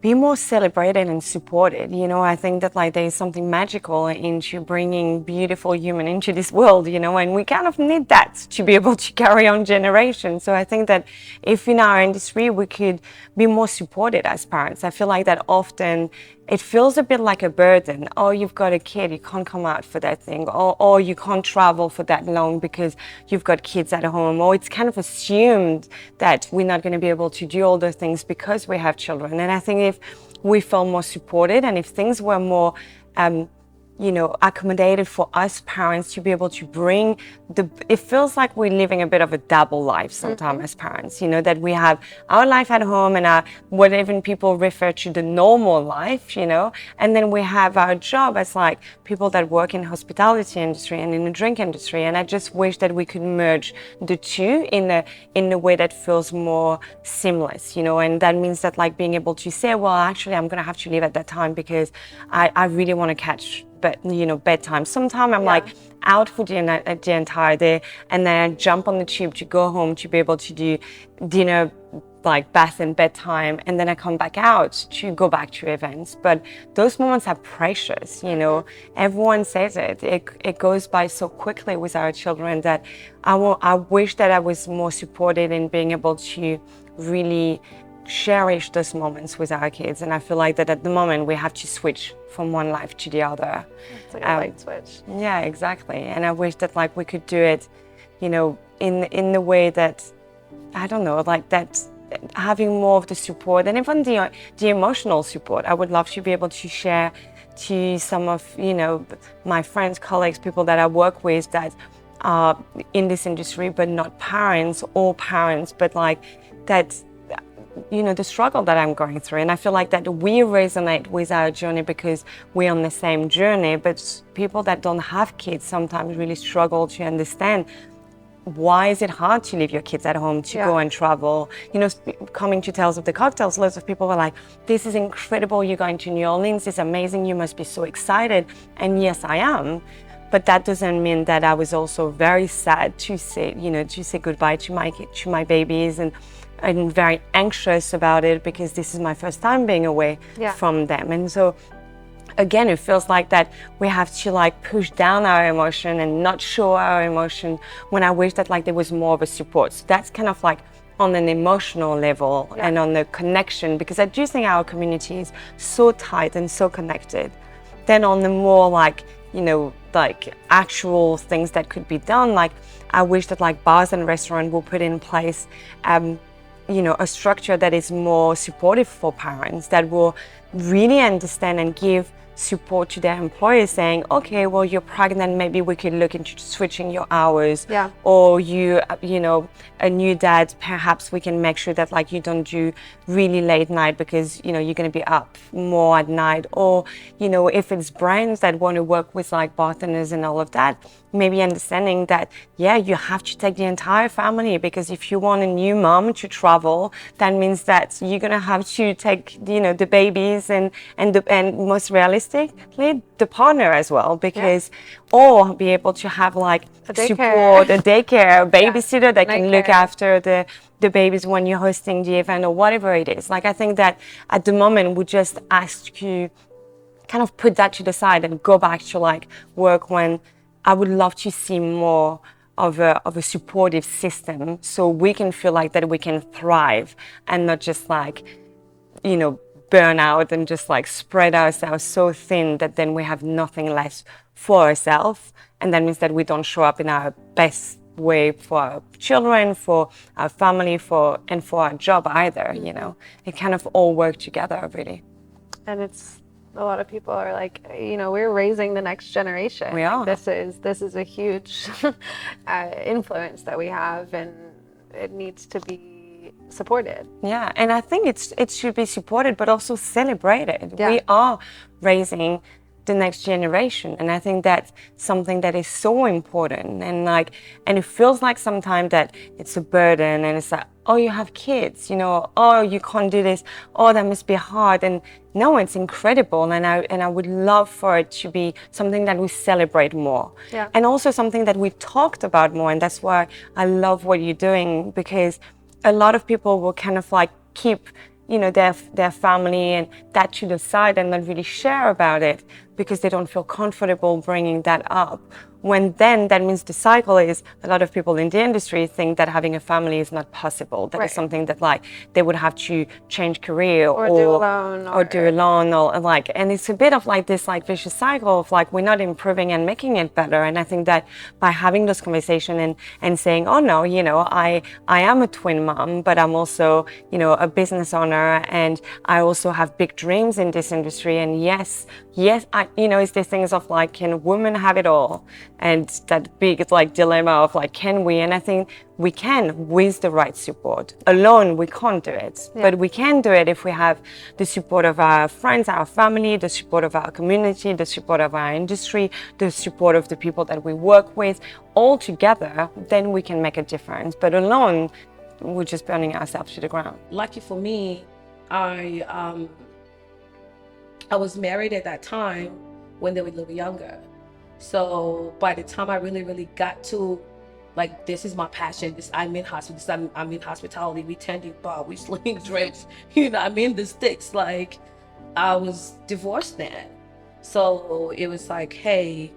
be more celebrated and supported. You know, I think that like there's something magical into bringing beautiful human into this world, you know, and we kind of need that to be able to carry on generations. So I think that if in our industry we could be more supported as parents, I feel like that often it feels a bit like a burden. Oh, you've got a kid, you can't come out for that thing. Or you can't travel for that long because you've got kids at home. Or it's kind of assumed that we're not going to be able to do all those things because we have children. And I think if we felt more supported and if things were more accommodated for us parents to be able to bring it feels like we're living a bit of a double life sometimes as parents, you know, that we have our life at home and what even people refer to the normal life, you know, and then we have our job as like people that work in hospitality industry and in the drink industry. And I just wish that we could merge the two in a way that feels more seamless, you know, and that means that like being able to say, well, actually I'm gonna have to leave at that time because I really want to catch bedtime. Sometimes I'm like out for the entire day, and then I jump on the tube to go home to be able to do dinner like bath and bedtime, and then I come back out to go back to events. But those moments are precious, you know. Everyone says it. It goes by so quickly with our children that I wish that I was more supported in being able to really cherish those moments with our kids. And I feel like that at the moment we have to switch from one life to the other. It's like a light switch. Yeah, exactly. And I wish that like we could do it, you know, in the way that, I don't know, like that, having more of the support and even the emotional support. I would love to be able to share to some of, you know, my friends, colleagues, people that I work with that are in this industry but not parents, or parents, but like that, you know, the struggle that I'm going through. And I feel like that we resonate with our journey because we're on the same journey, but people that don't have kids sometimes really struggle to understand why is it hard to leave your kids at home to go and travel. You know, coming to Tales of the Cocktails, loads of people were like, this is incredible, you're going to New Orleans, it's amazing, you must be so excited. And yes, I am. But that doesn't mean that I was also very sad to say, you know, to say goodbye to my babies, and very anxious about it because this is my first time being away from them. And so again, it feels like that we have to like push down our emotion and not show our emotion, when I wish that like there was more of a support. So that's kind of like on an emotional level and on the connection, because I do think our community is so tight and so connected. Then on the more like, you know, like actual things that could be done, like I wish that like bars and restaurants will put in place you know, a structure that is more supportive for parents, that will really understand and give support to their employers, saying, okay, well, you're pregnant, maybe we could look into switching your hours. Or you know, a new dad, perhaps we can make sure that like you don't do really late night because, you know, you're going to be up more at night. Or, you know, if it's brands that want to work with like bartenders and all of that, maybe understanding that, yeah, you have to take the entire family, because if you want a new mom to travel, that means that you're going to have to take, you know, the babies and most realistically, the partner as well, because, or be able to have like support, a daycare, a babysitter that can look after the babies when you're hosting the event or whatever it is. Like, I think that at the moment, we just ask you kind of put that to the side and go back to like work, when I would love to see more of a supportive system, so we can feel like that we can thrive and not just like, you know, burn out and just like spread ourselves so thin that then we have nothing left for ourselves. And that means that we don't show up in our best way for our children, for our family, and for our job either, you know. It kind of all work together, really. And it's, a lot of people are like, you know, we're raising the next generation. We are. This is a huge influence that we have, and it needs to be supported. Yeah, and I think it should be supported, but also celebrated. We are raising the next generation, and I think that's something that is so important. And it feels like sometimes that it's a burden, and it's like, oh, you have kids, you know, oh, you can't do this, oh, that must be hard. And no, it's incredible, and I would love for it to be something that we celebrate more, and also something that we talked about more. And that's why I love what you're doing, because a lot of people will kind of like keep, you know, their family and that to the side and not really share about it because they don't feel comfortable bringing that up. When then that means the cycle is, a lot of people in the industry think that having a family is not possible. That is something that like they would have to change career or do alone or like, and it's a bit of like this like vicious cycle of like we're not improving and making it better. And I think that by having this conversation and saying, oh no, you know, I am a twin mom, but I'm also, you know, a business owner, and I also have big dreams in this industry. And yes, I, you know, it's these things of like, can women have it all? And that big like dilemma of like, can we? And I think we can with the right support. Alone, we can't do it, but we can do it if we have the support of our friends, our family, the support of our community, the support of our industry, the support of the people that we work with, all together, then we can make a difference. But alone, we're just burning ourselves to the ground. Lucky for me, I was married at that time when they were a little younger. So by the time I really got to Like, this is my passion. I'm in hospital. I'm in hospitality. We tending bar. We slinging drinks. I'm in the sticks. Like, I was divorced then, so it was like, hey,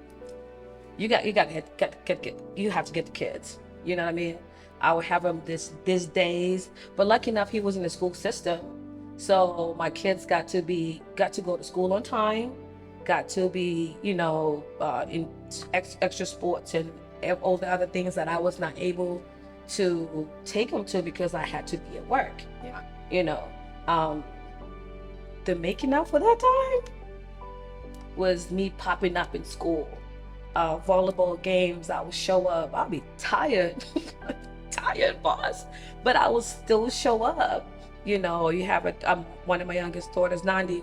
you have to get the kids. You know what I mean? I would have him these days, but lucky enough, he was in the school system, so my kids got to go to school on time, got to be in extra sports and all the other things that I was not able to take them to because I had to be at work. The making up for that time was me popping up in school. Volleyball games, I would show up. I'll be tired, boss, but I would still show up. You have one of my youngest daughters, Nandi,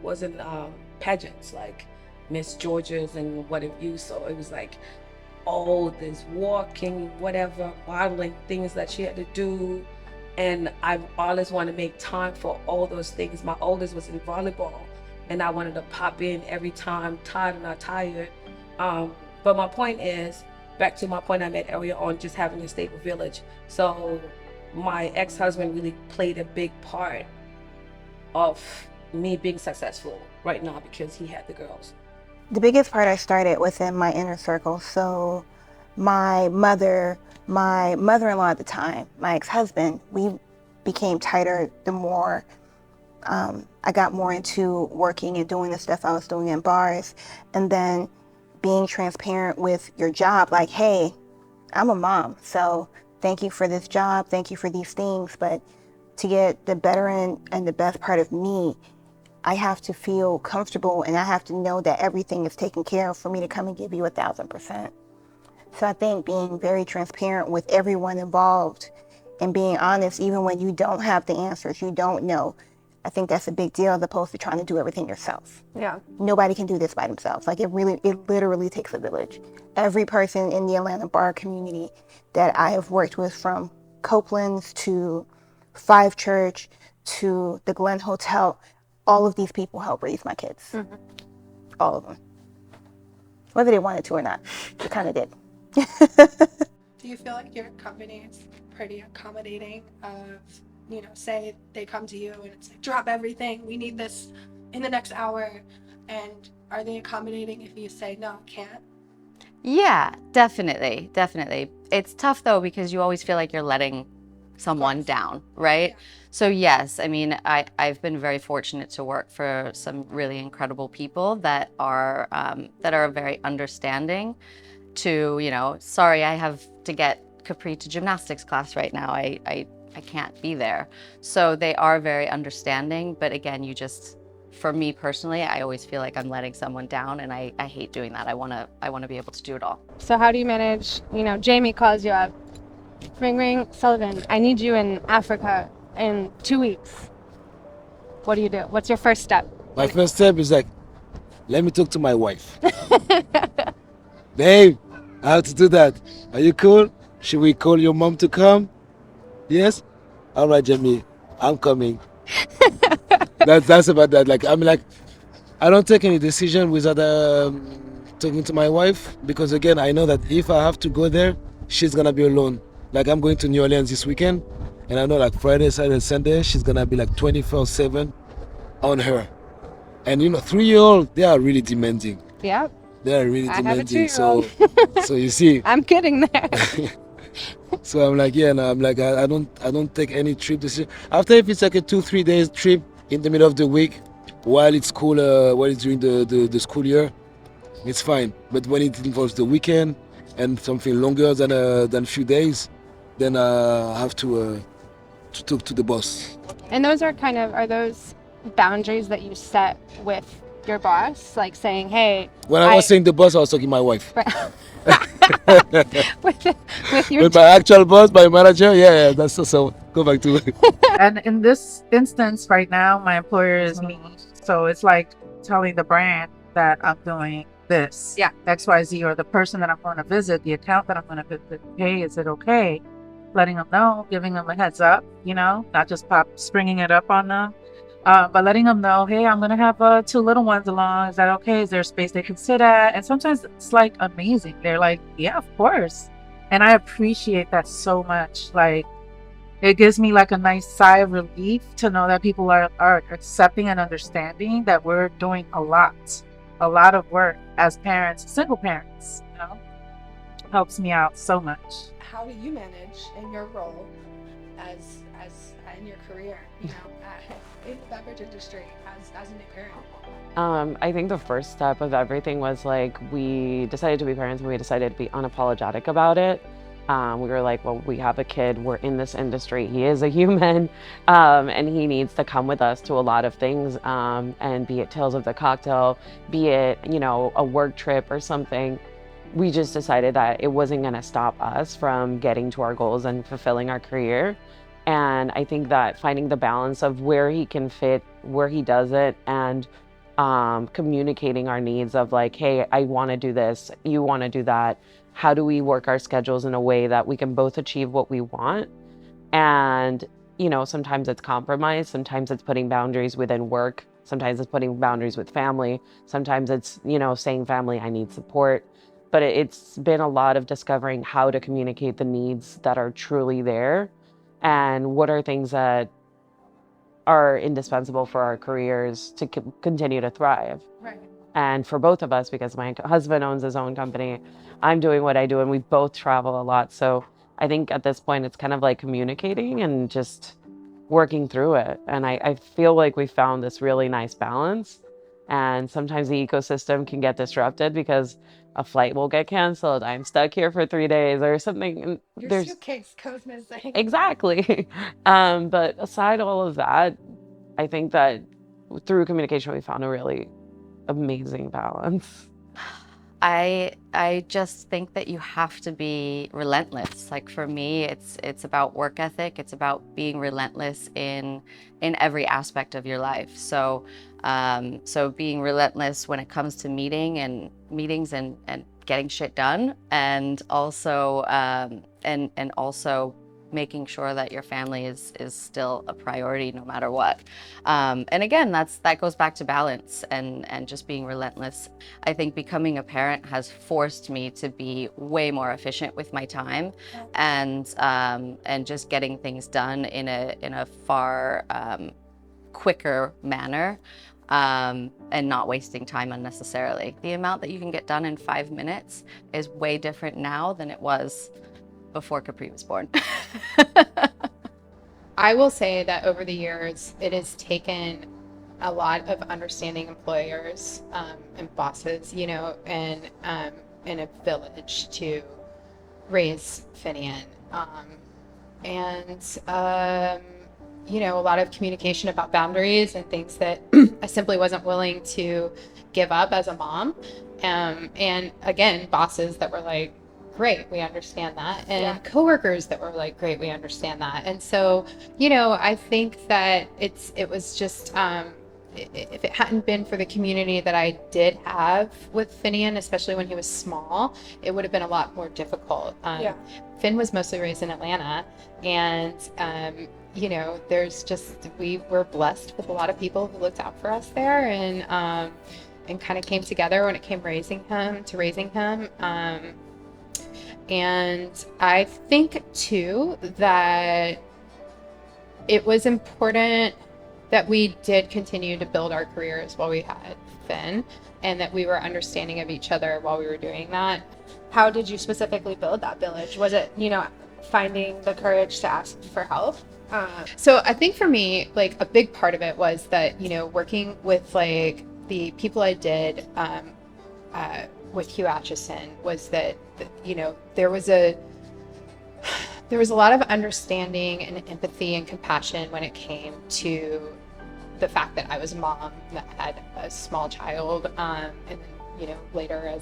was in pageants like Miss Georgia's and what have you. So it was like all this walking, whatever, modeling things that she had to do. And I always wanted to make time for all those things. My oldest was in volleyball, and I wanted to pop in every time, tired or not tired. But my point is, back to my point I made earlier on, just having a stable village. So my ex-husband really played a big part of me being successful right now because he had the girls. The biggest part I started within my inner circle. So my mother-in-law at the time, my ex-husband, we became tighter the more I got more into working and doing the stuff I was doing in bars, and then being transparent with your job, like, hey, I'm a mom, so thank you for this job, thank you for these things, but to get the better and the best part of me, I have to feel comfortable and I have to know that everything is taken care of for me to come and give you 1,000%. So I think being very transparent with everyone involved and being honest, even when you don't have the answers, you don't know, I think that's a big deal as opposed to trying to do everything yourself. Yeah. Nobody can do this by themselves. Like, it literally takes a village. Every person in the Atlanta bar community that I have worked with, from Copeland's to Five Church to the Glen Hotel, all of these people help raise my kids. Mm-hmm. All of them. Whether they wanted to or not, they kind of did. Do you feel like your company is pretty accommodating of, say they come to you and it's like, drop everything, we need this in the next hour, and are they accommodating if you say, no, I can't? Yeah, definitely. It's tough though, because you always feel like you're letting someone down, right? Yeah. So yes, I mean, I've been very fortunate to work for some really incredible people that are very understanding to, sorry, I have to get Capri to gymnastics class right now. I can't be there. So they are very understanding, but again, for me personally, I always feel like I'm letting someone down, and I hate doing that. I wanna be able to do it all. So how do you manage, Jamie calls you up, ring ring, Sullivan, I need you in Africa in 2 weeks. What do you do? What's your first step? My first step is like, let me talk to my wife. Babe, I have to do that. Are you cool? Should we call your mom to come? Yes? All right, Jamie, I'm coming. That's about that. Like, I don't take any decision without talking to my wife, because again, I know that if I have to go there, she's gonna be alone. Like, I'm going to New Orleans this weekend, and I know like Friday, Saturday, Sunday, she's gonna be like 24/7 on her. And 3-year-old, they are really demanding. Yep. They are really I demanding. have a 2-year-old. So you see. I'm getting there. So I'm like, yeah, no, I'm like, I don't take any trip decision. After, if it's like a 2-3 days trip in the middle of the week, while it's cool, while it's during the school year, it's fine. But when it involves the weekend and something longer than a few days, then I have to talk to the boss. And those are those boundaries that you set with your boss, like saying, hey. When I was saying the boss, I was talking my wife. with my actual boss, my manager, yeah, that's so go back to it. And in this instance right now, my employer is me. So it's like telling the brand that I'm doing this. Yeah. XYZ, or the person that I'm going to visit, the account that I'm going to visit. Hey, is it okay? Letting them know, giving them a heads up, not just springing it up on them. But letting them know, hey, I'm going to have 2 little ones along. Is that okay? Is there a space they can sit at? And sometimes it's like amazing. They're like, yeah, of course. And I appreciate that so much. Like, it gives me like a nice sigh of relief to know that people are accepting and understanding that we're doing a lot of work as parents, single parents, you know, helps me out so much. How do you manage in your role as in your career, you know, in the beverage industry as a new parent? I think the first step of everything was like, we decided to be parents and we decided to be unapologetic about it. We were like, well, we have a kid, we're in this industry, he is a human, and he needs to come with us to a lot of things, and be it Tales of the Cocktail, be it, you know, a work trip or something. We just decided that it wasn't going to stop us from getting to our goals and fulfilling our career. And I think that finding the balance of where he can fit, where he doesn't, and communicating our needs of like, hey, I want to do this, you want to do that. How do we work our schedules in a way that we can both achieve what we want? And, you know, sometimes it's compromise, sometimes it's putting boundaries within work, sometimes it's putting boundaries with family, sometimes it's, you know, saying family, I need support. But it's been a lot of discovering how to communicate the needs that are truly there and what are things that are indispensable for our careers to continue to thrive. Right. And for both of us, because my husband owns his own company, I'm doing what I do, and we both travel a lot. So I think at this point, it's kind of like communicating and just working through it. And I feel like we found this really nice balance. And sometimes the ecosystem can get disrupted because a flight will get canceled. I'm stuck here for 3 days or something. Your suitcase goes missing. Exactly. But aside all of that, I think that through communication, we found a really amazing balance. I just think that you have to be relentless. Like for me, it's about work ethic. It's about being relentless in every aspect of your life. So so being relentless when it comes to meetings and getting shit done, and also and also making sure that your family is still a priority no matter what. And again, that goes back to balance and just being relentless. I think becoming a parent has forced me to be way more efficient with my time, and just getting things done in a far quicker manner, and not wasting time unnecessarily. The amount that you can get done in 5 minutes is way different now than it was before Capri was born. I will say that over the years, it has taken a lot of understanding employers and bosses, you know, and in a village to raise Finian. You know, a lot of communication about boundaries and things that I simply wasn't willing to give up as a mom. And again, bosses that were like, great, we understand that. And coworkers that were like, great, we understand that. And so, you know, I think that it was just, if it hadn't been for the community that I did have with Finian, especially when he was small, it would have been a lot more difficult. Finn was mostly raised in Atlanta, and you know, we were blessed with a lot of people who looked out for us there, and kind of came together when it came raising him. And I think too that it was important that we did continue to build our careers while we had Finn, and that we were understanding of each other while we were doing that. How did you specifically build that village? Was it, you know, finding the courage to ask for help? So I think for me, like a big part of it was that, you know, working with like the people I did with Hugh Atchison was that, you know, there was a lot of understanding and empathy and compassion when it came to the fact that I was a mom that had a small child, and then, you know, later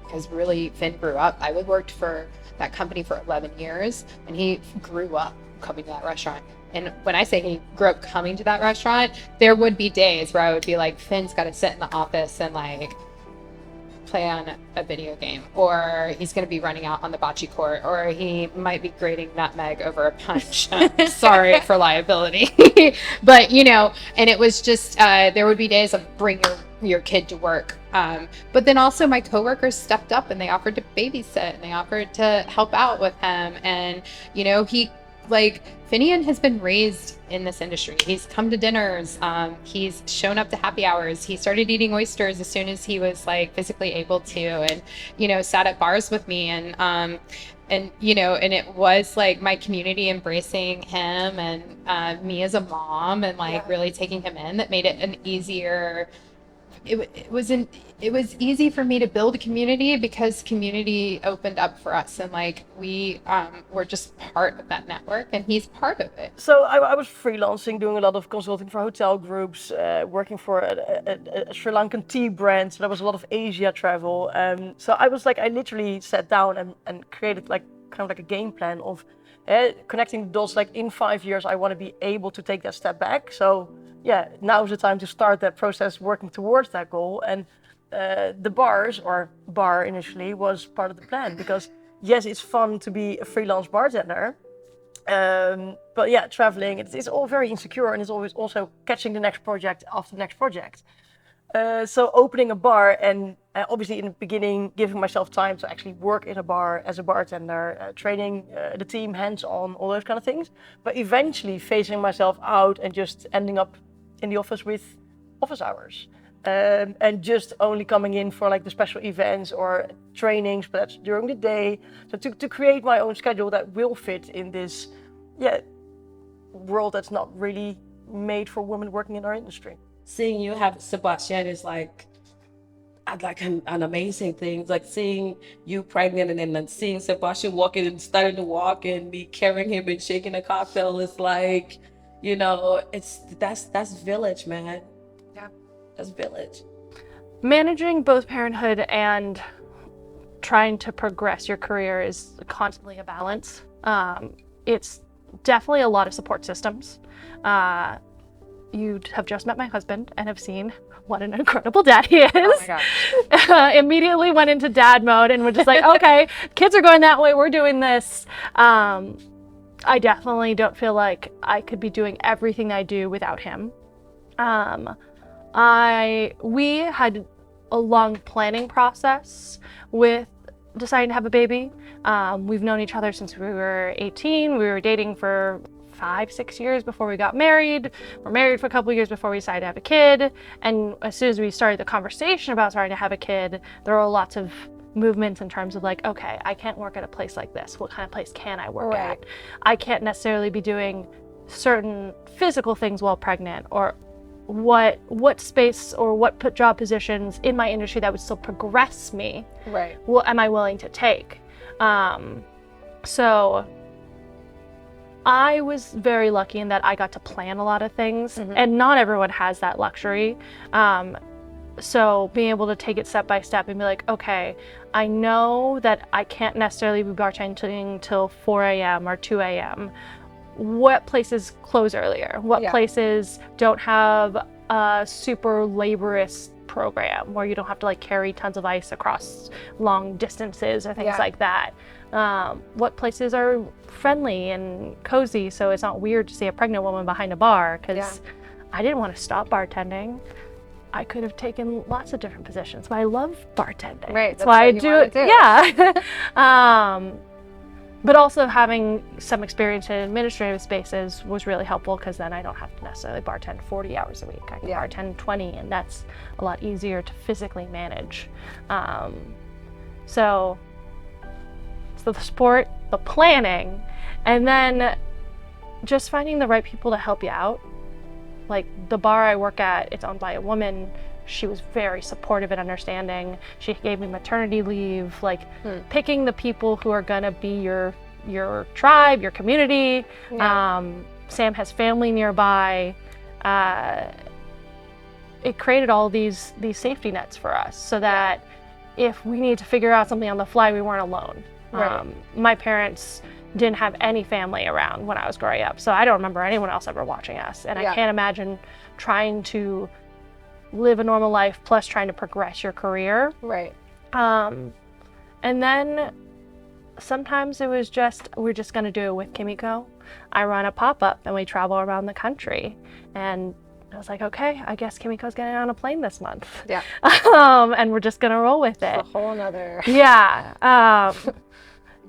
because really Finn grew up. I worked for that company for 11 years, and he grew up coming to that restaurant. And when I say he grew up coming to that restaurant, there would be days where I would be like, Finn's got to sit in the office and like play on a video game, or he's going to be running out on the bocce court, or he might be grating nutmeg over a punch. Sorry for liability. But, you know, and it was just, there would be days of bring your kid to work. But then also my coworkers stepped up and they offered to babysit and they offered to help out with him. And, you know, Finian has been raised in this industry. He's come to dinners. He's shown up to happy hours. He started eating oysters as soon as he was like physically able to, and, you know, sat at bars with me, and you know, and it was like my community embracing him and me as a mom and like really taking him in that made it an easier. It was easy for me to build a community because community opened up for us, and like we were just part of that network, and he's part of it. So I was freelancing, doing a lot of consulting for hotel groups, working for a Sri Lankan tea brand. So there was a lot of Asia travel. So I was like, I literally sat down and created like kind of like a game plan of connecting the dots. Like in 5 years, I want to be able to take that step back. So yeah, now's the time to start that process, working towards that goal. And the bar initially was part of the plan, because yes, it's fun to be a freelance bartender. But yeah, traveling, it's all very insecure, and it's always also catching the next project after the next project. So opening a bar, and obviously in the beginning, giving myself time to actually work in a bar as a bartender, training the team hands-on, all those kind of things. But eventually phasing myself out and just ending up in the office with office hours. And just only coming in for like the special events or trainings, but that's during the day. So to create my own schedule that will fit in this world that's not really made for women working in our industry. Seeing you have Sebastian is like an amazing thing. Like seeing you pregnant and then seeing Sebastian walking and starting to walk and me carrying him and shaking a cocktail is like, you know, that's village, man. Yeah. That's village. Managing both parenthood and trying to progress your career is constantly a balance. It's definitely a lot of support systems. You have just met my husband and have seen what an incredible dad he is. Oh my gosh. Immediately went into dad mode and we're just like, okay, kids are going that way, we're doing this. I definitely don't feel like I could be doing everything I do without him. We had a long planning process with deciding to have a baby. We've known each other since we were 18. We were dating for 5-6 years before we got married. We're married for a couple of years before we decided to have a kid. And as soon as we started the conversation about starting to have a kid, there were lots of movements in terms of like, okay, I can't work at a place like this. What kind of place can I work at? I can't necessarily be doing certain physical things while pregnant, or what space or what job positions in my industry that would still progress me. Right. What am I willing to take? So I was very lucky in that I got to plan a lot of things, and not everyone has that luxury. So being able to take it step by step and be like, okay, I know that I can't necessarily be bartending till 4 a.m. or 2 a.m. What places close earlier? What places don't have a super laborious program where you don't have to like carry tons of ice across long distances or things like that? What places are friendly and cozy so it's not weird to see a pregnant woman behind a bar? Because I didn't want to stop bartending. I could have taken lots of different positions, but I love bartending. Right, that's why I do it. Yeah. But also having some experience in administrative spaces was really helpful, because then I don't have to necessarily bartend 40 hours a week. I can bartend 20, and that's a lot easier to physically manage. So the sport, the planning, and then just finding the right people to help you out. Like the bar I work at, it's owned by a woman. She was very supportive and understanding. She gave me maternity leave, like picking the people who are gonna be your tribe, your community. Sam has family nearby. It created all these safety nets for us so that if we needed to figure out something on the fly, we weren't alone. My parents didn't have any family around when I was growing up, so I don't remember anyone else ever watching us. And I can't imagine trying to live a normal life plus trying to progress your career And then sometimes it was just, we're just going to do it with Kimiko. I run a pop-up and we travel around the country. And I was like, okay, I guess Kimiko's getting on a plane this month. Yeah. And we're just going to roll with it. It's a whole nother Yeah.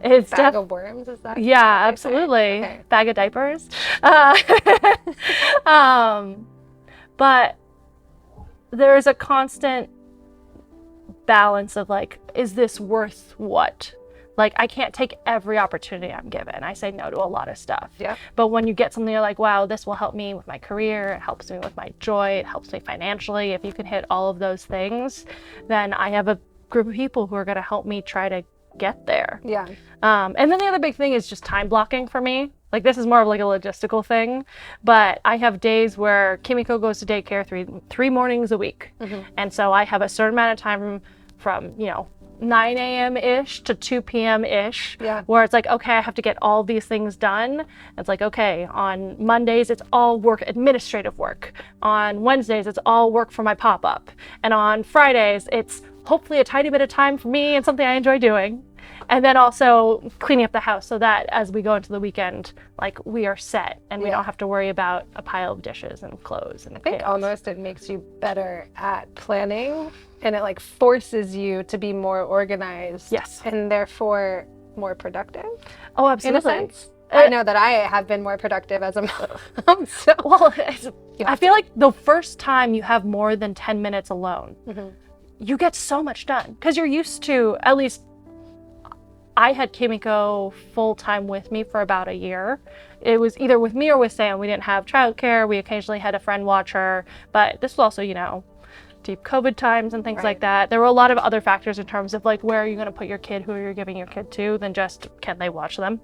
It's bag of worms, is that? Yeah, absolutely. Okay. Bag of diapers. But there's a constant balance of like, is this worth what? Like, I can't take every opportunity I'm given. I say no to a lot of stuff. Yeah. But when you get something you're like, wow, this will help me with my career, it helps me with my joy, it helps me financially. If you can hit all of those things, then I have a group of people who are going to help me try to get there. Yeah. And then the other big thing is just time blocking for me. Like, this is more of like a logistical thing, but I have days where Kimiko goes to daycare three mornings a week. Mm-hmm. And so I have a certain amount of time from, 9 a.m.-ish to 2 p.m.-ish, Yeah. where it's like, okay, I have to get all these things done. It's like, okay, on Mondays, it's all work, administrative work. On Wednesdays, it's all work for my pop-up. And on Fridays, it's hopefully a tiny bit of time for me and something I enjoy doing. And then also cleaning up the house so that as we go into the weekend, like, we are set and we Yeah. don't have to worry about a pile of dishes and clothes and I think chaos. almost it makes you better at planning, and it like forces you to be more organized. Yes. And therefore more productive. Oh, In absolutely. a sense. I know that I have been more productive as a mom. So Well, you I have feel like the first time you have more than 10 minutes alone, Mhm. you get so much done because you're used to, at least I had Kimiko full time with me for about a year. It was either with me or with Sam. We didn't have childcare. We occasionally had a friend watch her, but this was also, deep COVID times and things like that. There were a lot of other factors in terms of like, where are you going to put your kid, who are you giving your kid to, than just can they watch them.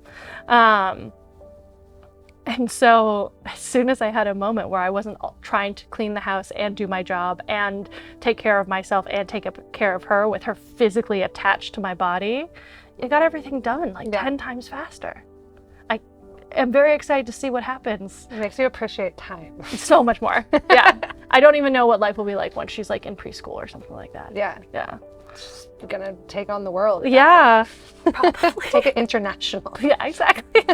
And so as soon as I had a moment where I wasn't trying to clean the house and do my job and take care of myself and take care of her with her physically attached to my body, I got everything done like 10 times faster. I am very excited to see what happens. It makes you appreciate time. So much more. Yeah. I don't even know what life will be like when she's like in preschool or something like that. Yeah. Yeah. You're gonna take on the world. Yeah. Take it international. Yeah, exactly.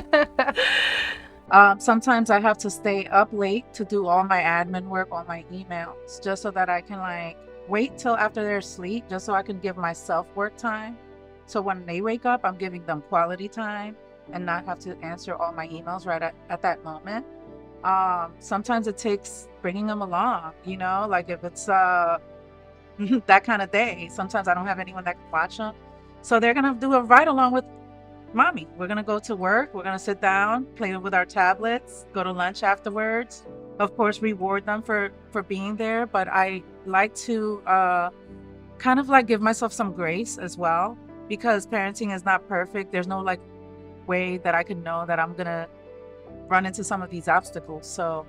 Sometimes I have to stay up late to do all my admin work on my emails, just so that I can like wait till after they're asleep, just so I can give myself work time. So when they wake up, I'm giving them quality time and not have to answer all my emails right at that moment. Sometimes it takes bringing them along, like if it's that kind of day, sometimes I don't have anyone that can watch them. So they're going to do a ride along with mommy. We're going to go to work. We're going to sit down, play with our tablets, go to lunch afterwards. Of course, reward them for being there. But I like to kind of like give myself some grace as well, because parenting is not perfect. There's no like way that I can know that I'm going to run into some of these obstacles. So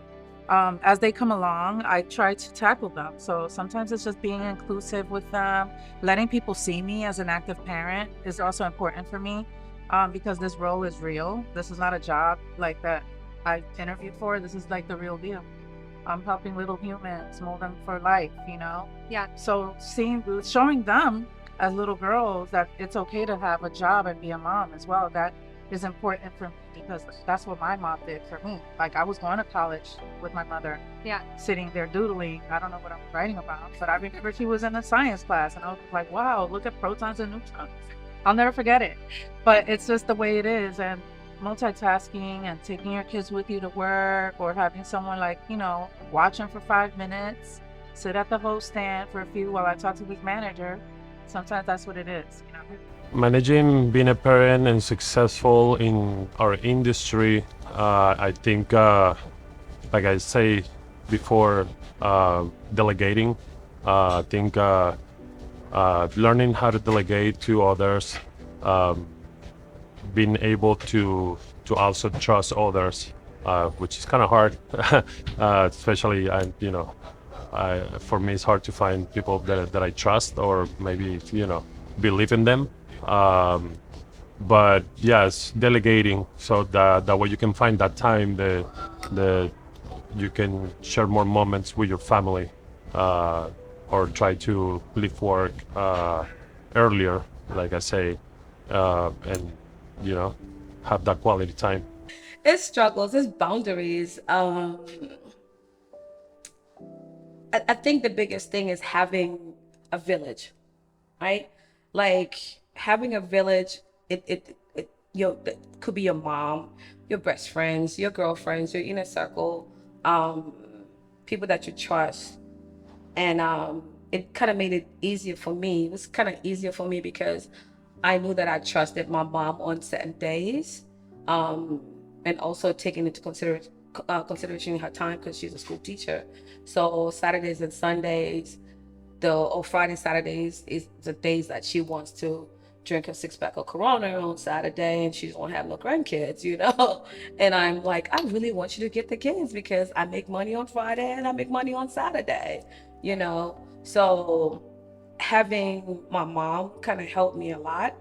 as they come along, I try to tackle them. So sometimes it's just being inclusive with them. Letting people see me as an active parent is also important for me, because this role is real. This is not a job like that I interviewed for. This is like the real deal. I'm helping little humans mold them for life, Yeah. So showing them as little girls that it's okay to have a job and be a mom as well, that is important for me, because that's what my mom did for me. Like, I was going to college with my mother, Yeah. sitting there doodling. I don't know what I'm writing about, but I remember she was in a science class and I was like, wow, look at protons and neutrons. I'll never forget it. But it's just the way it is. And multitasking and taking your kids with you to work, or having someone like, watch them for 5 minutes, sit at the host stand for a few while I talk to his manager. Sometimes that's what it is. Managing being a parent and successful in our industry, I think, like I say before, delegating. I think learning how to delegate to others, being able to also trust others, which is kind of hard, especially for me it's hard to find people that I trust or maybe believe in them. But yes, delegating so that way you can find that time that you can share more moments with your family, or try to leave work earlier, like I say, and have that quality time. It's struggles, it's boundaries. I think the biggest thing is having a village, right? Like having a village, it could be your mom, your best friends, your girlfriends, your inner circle, people that you trust. And it kind of made it easier for me. It was kind of easier for me because I knew that I trusted my mom on certain days, and also taking into consideration her time because she's a school teacher. So Saturdays and Sundays, or Friday, Saturdays is the days that she wants to drink a 6-pack of Corona on Saturday, and she don't have no grandkids, And I'm like, I really want you to get the kids because I make money on Friday and I make money on Saturday, So having my mom kind of helped me a lot,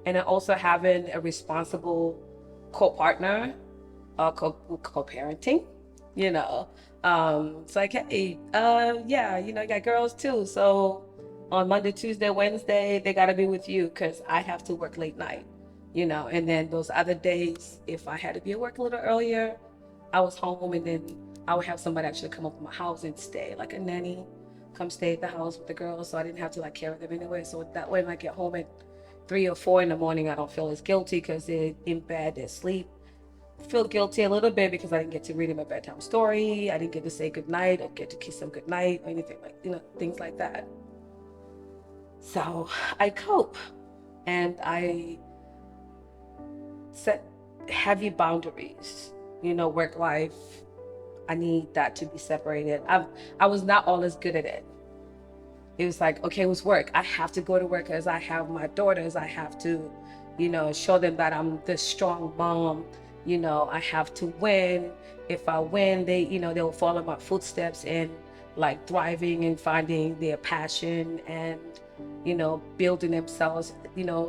and then also having a responsible co-partner, co-parenting, it's like, hey, yeah, you got girls too, so on Monday, Tuesday, Wednesday, they got to be with you because I have to work late night, and then those other days, if I had to be at work a little earlier, I was home, and then I would have somebody actually come up to my house and stay, like a nanny, come stay at the house with the girls, so I didn't have to like carry them anyway. So that way, when I get home at 3 or 4 in the morning, I don't feel as guilty because they're in bed, they're asleep. Feel guilty a little bit because I didn't get to read them a bedtime story. I didn't get to say goodnight or get to kiss them goodnight or anything like, things like that. So I cope, and I set heavy boundaries, work life. I need that to be separated. I was not always good at it. It was like, okay, it was work. I have to go to work because I have my daughters. I have to, show them that I'm the strong mom. I have to win. If I win, they'll follow my footsteps and like thriving and finding their passion and, building themselves,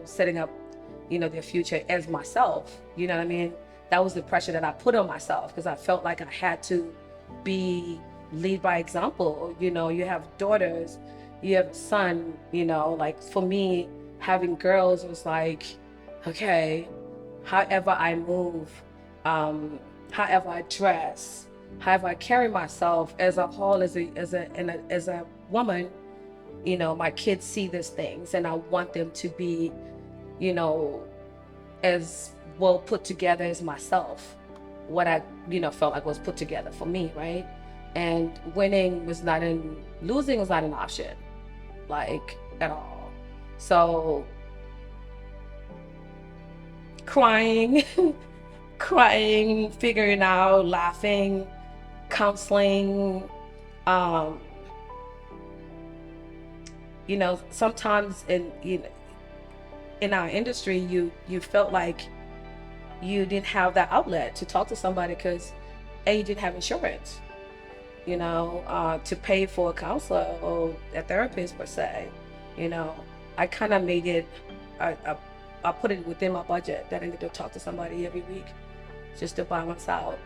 setting up, their future as myself. You know what I mean? That was the pressure that I put on myself because I felt like I had to lead by example. You have daughters, you have a son, like for me, having girls was like, okay, however I move, however I dress, however I carry myself as a whole, as a woman, my kids see these things, and I want them to be, as well put together as myself. What I, felt like was put together for me, right? And losing was not an option, like at all. So crying, figuring out, laughing, counseling. Sometimes in our industry, you felt like you didn't have that outlet to talk to somebody because you didn't have insurance, to pay for a counselor or a therapist per se. I kind of made it, I put it within my budget that I need to talk to somebody every week just to balance out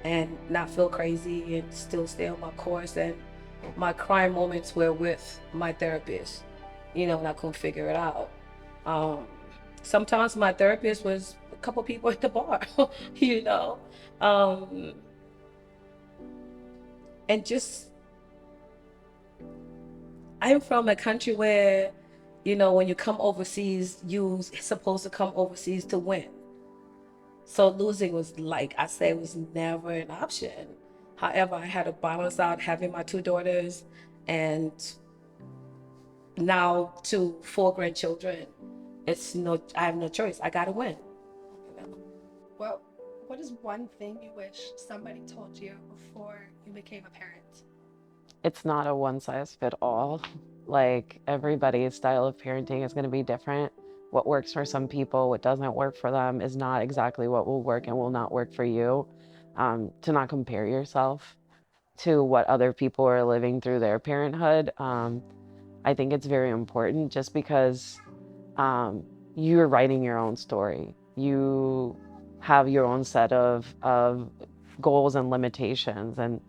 and not feel crazy and still stay on my course. And my crying moments were with my therapist, and I couldn't figure it out. Sometimes my therapist was a couple people at the bar, and just, I'm from a country where, when you come overseas, you're supposed to come overseas to win. So losing was, like I said, was never an option. However, I had to balance out having my 2 daughters and now 4 grandchildren. I have no choice. I gotta win. Well, what is one thing you wish somebody told you before you became a parent? It's not a one size fit all. Like everybody's style of parenting is going to be different. What works for some people, what doesn't work for them is not exactly what will work and will not work for you. To not compare yourself to what other people are living through their parenthood. I think it's very important just because you're writing your own story. You have your own set of goals and limitations, and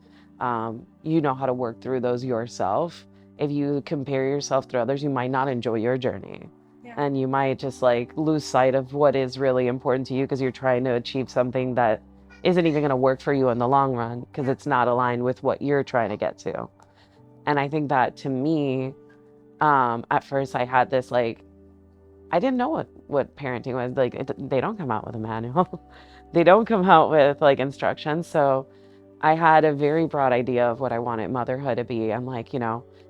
you know how to work through those yourself. If you compare yourself to others, you might not enjoy your journey. Yeah. and you might just like lose sight of what is really important to you because you're trying to achieve something that isn't even going to work for you in the long run because it's not aligned with what you're trying to get to. And I think that to me, at first I had this like, I didn't know what parenting was. Like, they don't come out with a manual. They don't come out with like instructions. So I had a very broad idea of what I wanted motherhood to be. I'm like,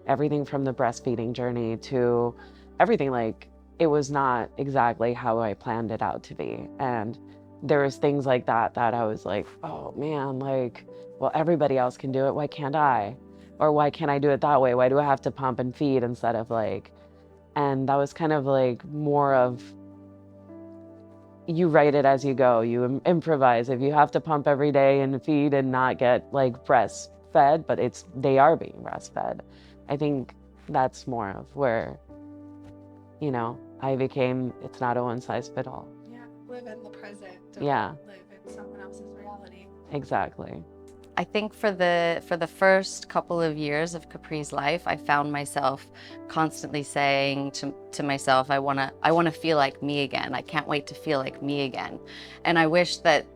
everything from the breastfeeding journey to everything, like it was not exactly how I planned it out to be. And there was things like that I was like, oh man, like, well, everybody else can do it. Why can't I? Or why can't I do it that way? Why do I have to pump and feed instead of like, and that was kind of like more of, you write it as you go, you improvise. If you have to pump every day and feed and not get like breastfed, but they are being breastfed. I think that's more of where, I became, it's not a one size fit all. Yeah, live in the present. Don't Yeah. live in someone else's reality. Exactly. I think for the first couple of years of Capri's life, I found myself constantly saying to myself, I wanna feel like me again. I can't wait to feel like me again. And I wish that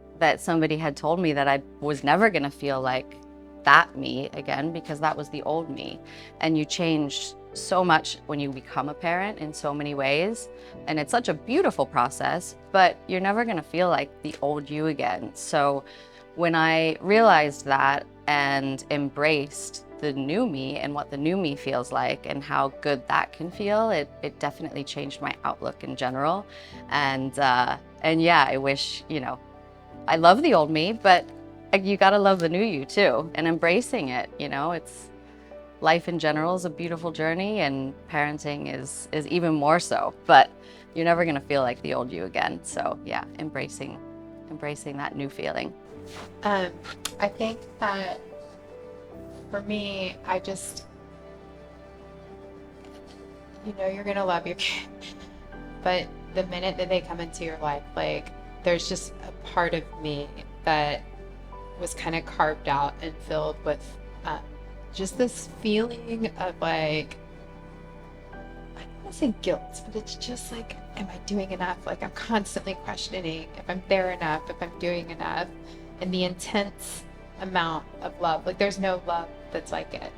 somebody had told me that I was never gonna feel like that me again, because that was the old me. And you change so much when you become a parent in so many ways. And it's such a beautiful process, but you're never gonna feel like the old you again. So when I realized that and embraced the new me and what the new me feels like and how good that can feel, it definitely changed my outlook in general. And yeah, I wish, I love the old me, but you gotta love the new you too, and embracing it. It's life in general is a beautiful journey, and parenting is even more so, but you're never gonna feel like the old you again. So yeah, embracing that new feeling. I think that for me, I just, you're gonna love your kid, but the minute that they come into your life, like there's just a part of me that was kind of carved out and filled with just this feeling of like, I don't want to say guilt, but it's just like, am I doing enough? Like I'm constantly questioning if I'm there enough, if I'm doing enough. And the intense amount of love, like there's no love that's like it.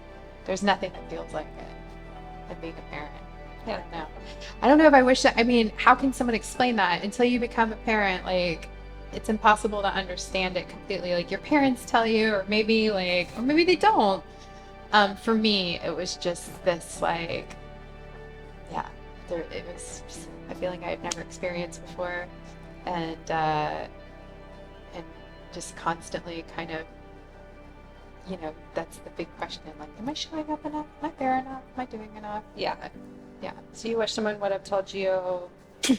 There's nothing that feels like it than being a parent. I don't know if I wish that, how can someone explain that? Until you become a parent, like it's impossible to understand it completely. Like your parents tell you, or maybe they don't. For me, it was just this like, it was a feeling I had never experienced before. And just constantly kind of, that's the big question. Like, am I showing up enough? Am I there enough? Am I doing enough? Yeah. So you wish someone would have told you? I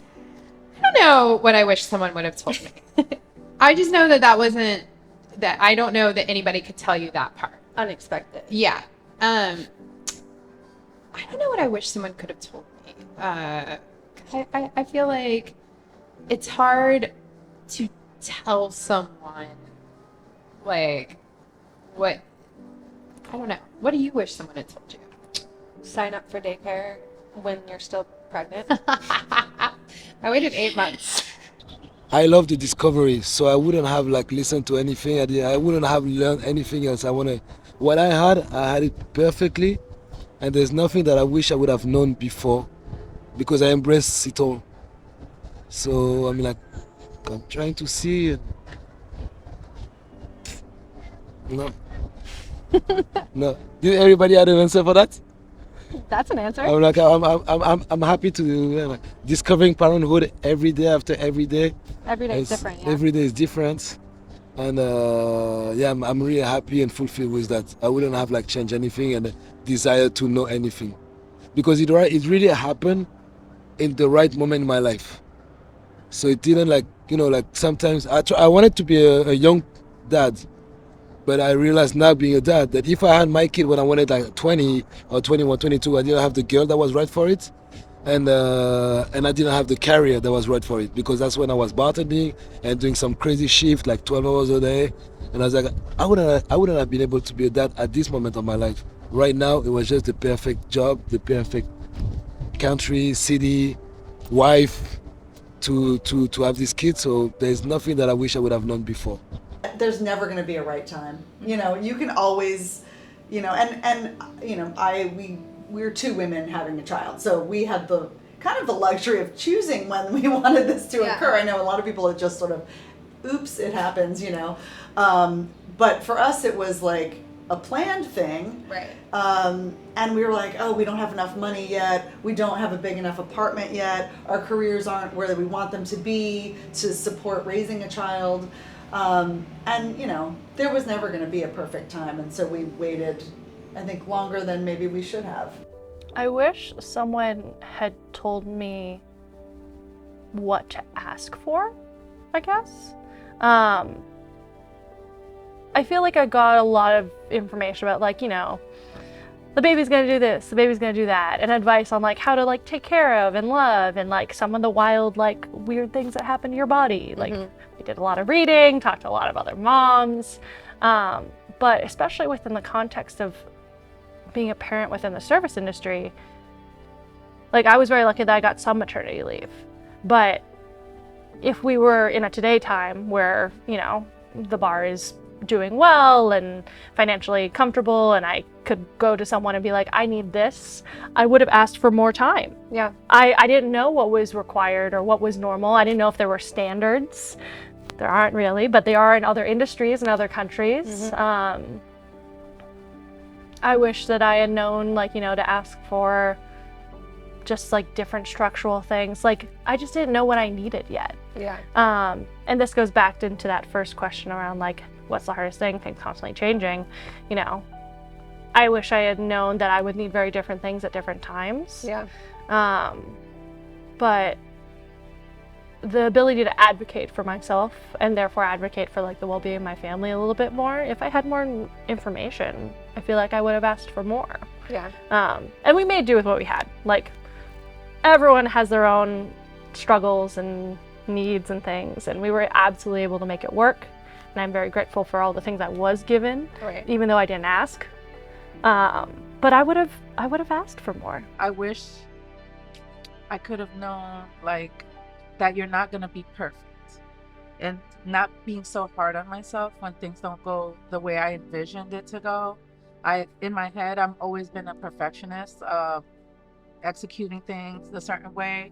don't know what I wish someone would have told me. I just know that wasn't, that I don't know that anybody could tell you that part. Unexpected. Yeah. I don't know what I wish someone could have told me. I feel like it's hard to tell someone like what, I don't know. What do you wish someone had told you? Sign up for daycare when you're still pregnant. I waited 8 months. I love the discovery, so I wouldn't have listened to anything. I wouldn't have learned anything else. What I had it perfectly, and there's nothing that I wish I would have known before, because I embrace it all. So I'm trying to see it. No. No. Did everybody have an answer for that? That's an answer. I'm happy to discovering parenthood every day after every day. Every day is different. Yeah. Every day is different, and I'm really happy and fulfilled with that. I wouldn't have changed anything and desire to know anything, because it really happened in the right moment in my life. So it didn't sometimes I wanted to be a young dad. But I realized now being a dad that if I had my kid when I wanted 20 or 21, 22, I didn't have the girl that was right for it. And I didn't have the career that was right for it, because that's when I was bartending and doing some crazy shift, 12 hours a day. And I was like, I wouldn't have been able to be a dad at this moment of my life. Right now, it was just the perfect job, the perfect country, city, wife to have this kid. So there's nothing that I wish I would have known before. There's never going to be a right time. You know, you can always, you know, and you know, we're two women having a child, so we had the kind of the luxury of choosing when we wanted this to occur. I know a lot of people are just sort of, oops, it happens, you know. But for us, it was like a planned thing. Right. And we were like, oh, we don't have enough money yet. We don't have a big enough apartment yet. Our careers aren't where we want them to be to support raising a child. And, you know, there was never going to be a perfect time. And so we waited, I think, longer than maybe we should have. I wish someone had told me what to ask for, I guess. I feel like I got a lot of information about, like, you know, the baby's gonna do this, the baby's gonna do that, and advice on like how to like take care of and love and like some of the wild, like weird things that happen to your body. Like we did a lot of reading, talked to a lot of other moms, but especially within the context of being a parent within the service industry, like I was very lucky that I got some maternity leave. But if we were in a today time where, you know, the bar is doing well and financially comfortable and I could go to someone and be like, I need this, I would have asked for more time. Yeah. I didn't know what was required or what was normal. I didn't know if there were standards. There aren't really, but they are in other industries and other countries. I wish that I had known, like, you know, to ask for just like different structural things. Like I just didn't know what I needed yet. Yeah. And this goes back into that first question around like, what's the hardest thing? Things constantly changing. You know, I wish I had known that I would need very different things at different times. Yeah. But the ability to advocate for myself and therefore advocate for like the well-being of my family a little bit more, if I had more information, I feel like I would have asked for more. Yeah. And we made do with what we had. Like everyone has their own struggles and needs and things, and we were absolutely able to make it work. And I'm very grateful for all the things I was given, Right. even though I didn't ask. But I would have asked for more. I wish I could have known, like, that you're not going to be perfect and not being so hard on myself when things don't go the way I envisioned it to go. In my head, I've always been a perfectionist, executing things a certain way,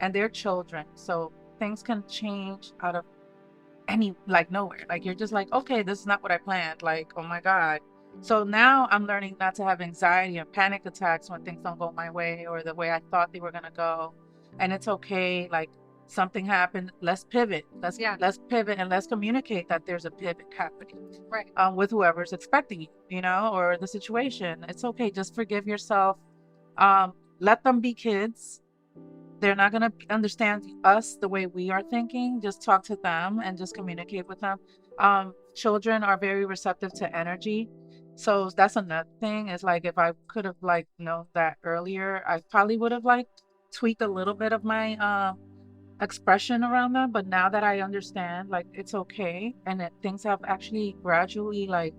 and they're children. So things can change out of nowhere. Like you're just like, okay, this is not what I planned. Like, oh my God. So now I'm learning not to have anxiety and panic attacks when things don't go my way or the way I thought they were going to go. And it's okay. Like something happened. Let's pivot. Let's pivot and let's communicate that there's a pivot happening. Right. With whoever's expecting you, you know, or the situation. It's okay. Just forgive yourself. Let them be kids. They're not going to understand us the way we are thinking. Just talk to them and just communicate with them. Children are very receptive to energy. So that's another thing is like, if I could have like known that earlier, I probably would have like tweaked a little bit of my expression around them. But now that I understand, like, it's okay. And that things have actually gradually like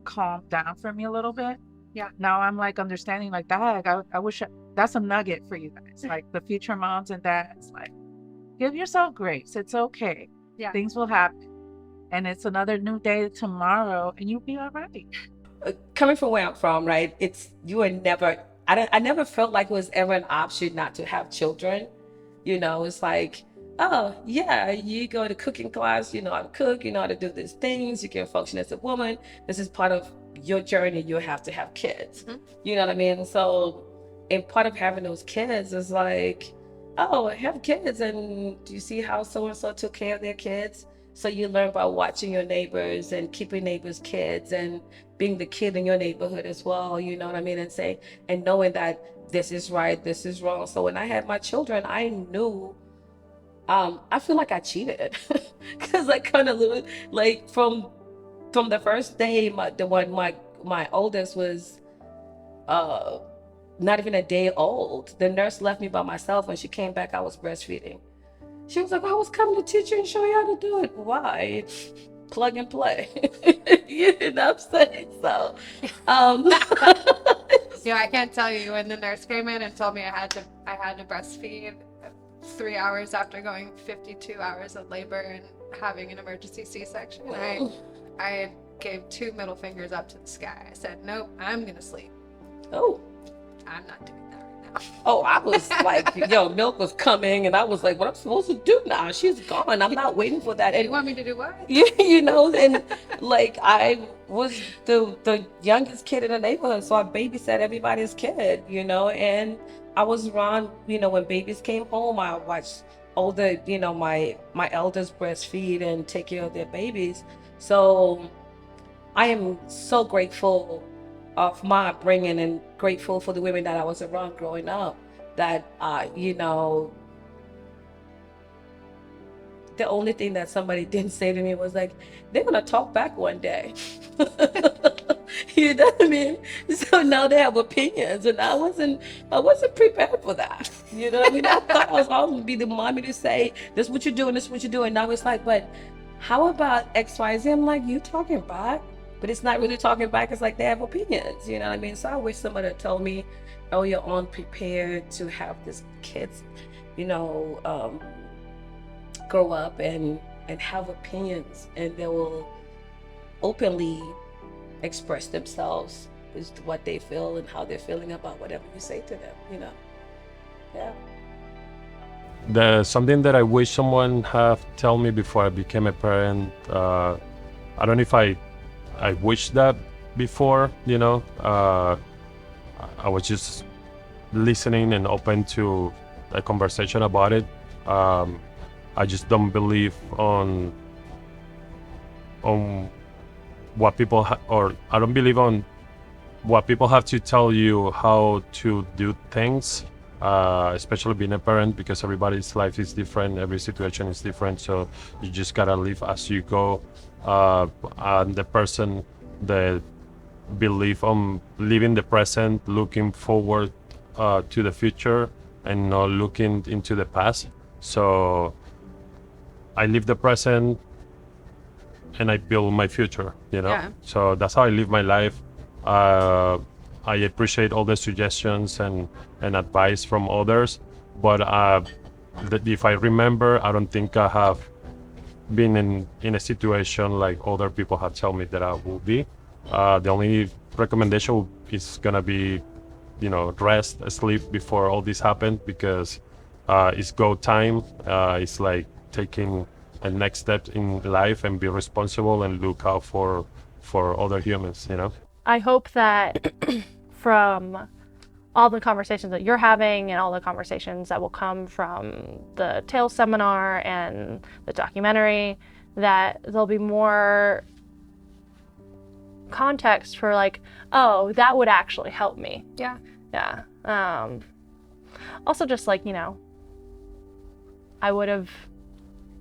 calmed down for me a little bit. Yeah. Now I'm like understanding like that. I wish that's a nugget for you guys, like the future moms and dads, like give yourself grace. It's okay. Yeah. Things will happen. And it's another new day tomorrow and you'll be all right. Coming from where I'm from, right? I never felt like it was ever an option not to have children. You know, it's like, oh yeah, you go to cooking class, you know how to cook, you know how to do these things, you can function as a woman. This is part of your journey. You have to have kids. You know what I mean? So, and part of having those kids is like, oh, I have kids, and do you see how so-and-so took care of their kids? So you learn by watching your neighbors and keeping neighbors' kids and being the kid in your neighborhood as well, you know what I mean? And knowing that this is right, this is wrong. So when I had my children, I knew, I feel like I cheated because I kind of like from the first day, my oldest was not even a day old. The nurse left me by myself. When she came back, I was breastfeeding. She was like, I was coming to teach you and show you how to do it. Why? Plug and play. You know what I'm saying? So, I can't tell you when the nurse came in and told me I had to breastfeed. 3 hours after going 52 hours of labor and having an emergency C-section. I gave 2 middle fingers up to the sky. I said, nope, I'm gonna sleep. Oh. I'm not doing that right now. Oh, I was like, yo, milk was coming, and I was like, what am I supposed to do now? She's gone. I'm not waiting for that. You want me to do what? You know, and like I was the youngest kid in the neighborhood, so I babysat everybody's kid, you know, and I was around, you know, when babies came home, I watched all the, you know, my elders breastfeed and take care of their babies. So I am so grateful of my upbringing and grateful for the women that I was around growing up, that you know, the only thing that somebody didn't say to me was like, they're gonna talk back one day. You know what I mean? So now they have opinions, and I wasn't prepared for that. You know what I mean? I thought I was always gonna be the mommy to say, this is what you're doing, this is what you're doing. Now it's like, but how about XYZ? I'm like, you talking back? But it's not really talking back. It's like they have opinions, you know what I mean? So I wish somebody had told me, oh, you're unprepared to have these kids, you know, grow up and have opinions, and they will openly express themselves as to what they feel and how they're feeling about whatever you say to them, you know? Yeah. Something that I wish someone have tell me before I became a parent, I don't know if I wish that before, you know. I was just listening and open to a conversation about it. I just don't believe on what people or I don't believe on what people have to tell you how to do things, especially being a parent, because everybody's life is different, every situation is different, so you just gotta live as you go. And the person that believe on living the present, looking forward to the future and not looking into the past. So I live the present and I build my future, you know? Yeah. So that's how I live my life. I appreciate all the suggestions and advice from others, but if I remember, I don't think I have been in a situation like other people have told me that I will be. The only recommendation is gonna be, you know, rest, sleep before all this happened, because it's go time. It's like taking a next step in life and be responsible and look out for other humans, you know? I hope that from all the conversations that you're having and all the conversations that will come from the Tales seminar and the documentary, that there'll be more context for like, oh, that would actually help me. Yeah. Yeah. Also just like, you know, I would have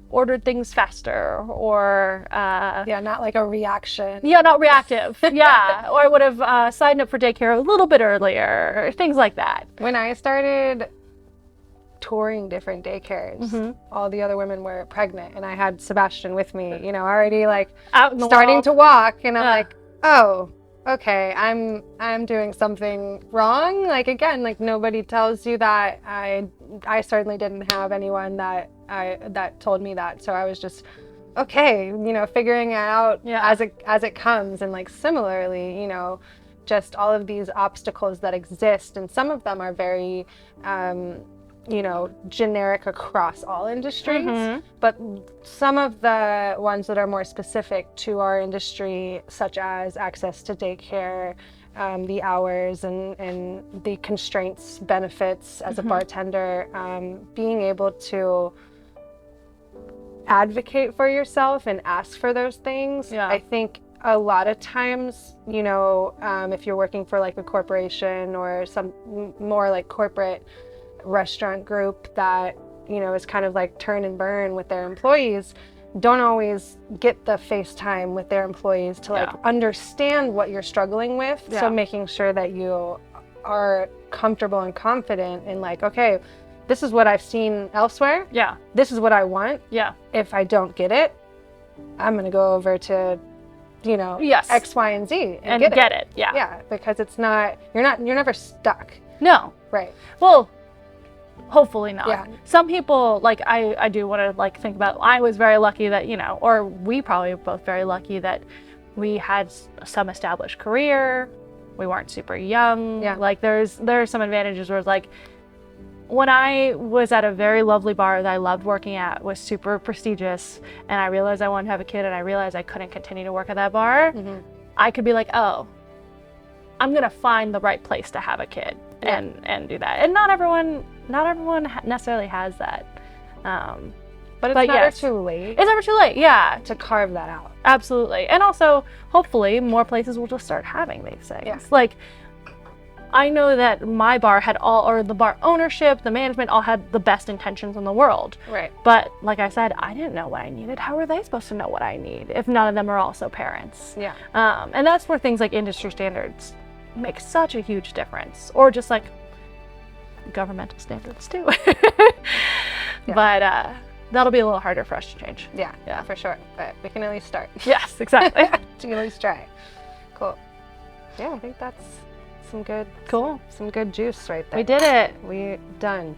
ordered things faster, or yeah, not like a reaction. Yeah, not reactive. Yeah, or I would have signed up for daycare a little bit earlier, or things like that. When I started touring different daycares, all the other women were pregnant, and I had Sebastian with me, you know, already like out in the starting world to walk, and I'm like, oh, okay, I'm doing something wrong. Like, again, like nobody tells you that. I certainly didn't have anyone that told me that, so I was just okay, you know, figuring it out as it comes. And like similarly, you know, just all of these obstacles that exist, and some of them are very you know, generic across all industries, but some of the ones that are more specific to our industry, such as access to daycare, the hours and the constraints, benefits as a bartender, being able to advocate for yourself and ask for those things. I think a lot of times, you know, if you're working for like a corporation or some more like corporate restaurant group that, you know, is kind of like turn and burn with their employees, don't always get the face time with their employees to like understand what you're struggling with. So making sure that you are comfortable and confident in like, okay, this is what I've seen elsewhere. Yeah. This is what I want. Yeah. If I don't get it, I'm gonna go over to, you know, X, Y, and Z and get it. Yeah. Yeah, because it's not, you're never stuck. No. Right. Well, Hopefully not. Yeah. Some people, like, I do want to, like, think about, I was very lucky that, or we probably were both very lucky that we had some established career. We weren't super young. Yeah. Like, there are some advantages where it's like, when I was at a very lovely bar that I loved working at, was super prestigious, and I realized I wanted to have a kid, and I realized I couldn't continue to work at that bar, I could be like, oh, I'm going to find the right place to have a kid and do that. And not everyone necessarily has that. But it's never too late. It's never too late, yeah. To carve that out. Absolutely. And also, hopefully, more places will just start having these things. Yeah. Like, I know that my bar had the bar ownership, the management all had the best intentions in the world. Right. But like I said, I didn't know what I needed. How are they supposed to know what I need if none of them are also parents? Yeah. And that's where things like industry standards make such a huge difference. Or just like governmental standards too. But that'll be a little harder for us to change. Yeah, for sure. But we can at least start. Yes, exactly. We can at least try. Cool. Yeah, I think that's some good juice right there. We did it. We're done.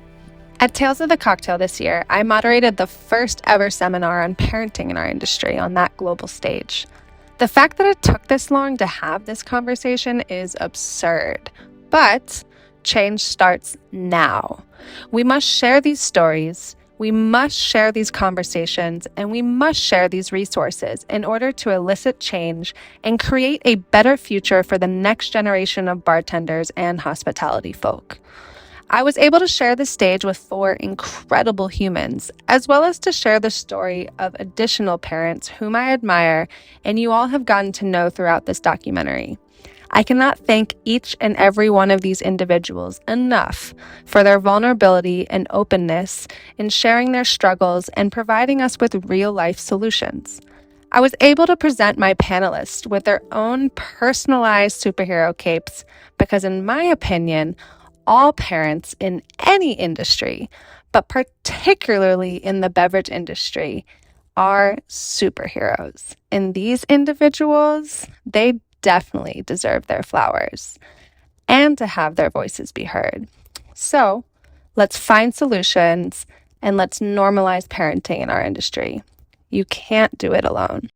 At Tales of the Cocktail this year, I moderated the first ever seminar on parenting in our industry on that global stage. The fact that it took this long to have this conversation is absurd, but change starts now. We must share these stories, we must share these conversations, and we must share these resources in order to elicit change and create a better future for the next generation of bartenders and hospitality folk. I was able to share the stage with 4 incredible humans, as well as to share the story of additional parents whom I admire and you all have gotten to know throughout this documentary. I cannot thank each and every one of these individuals enough for their vulnerability and openness in sharing their struggles and providing us with real-life solutions. I was able to present my panelists with their own personalized superhero capes because, in my opinion, all parents in any industry, but particularly in the beverage industry, are superheroes. And these individuals, they definitely deserve their flowers and to have their voices be heard. So let's find solutions and let's normalize parenting in our industry. You can't do it alone.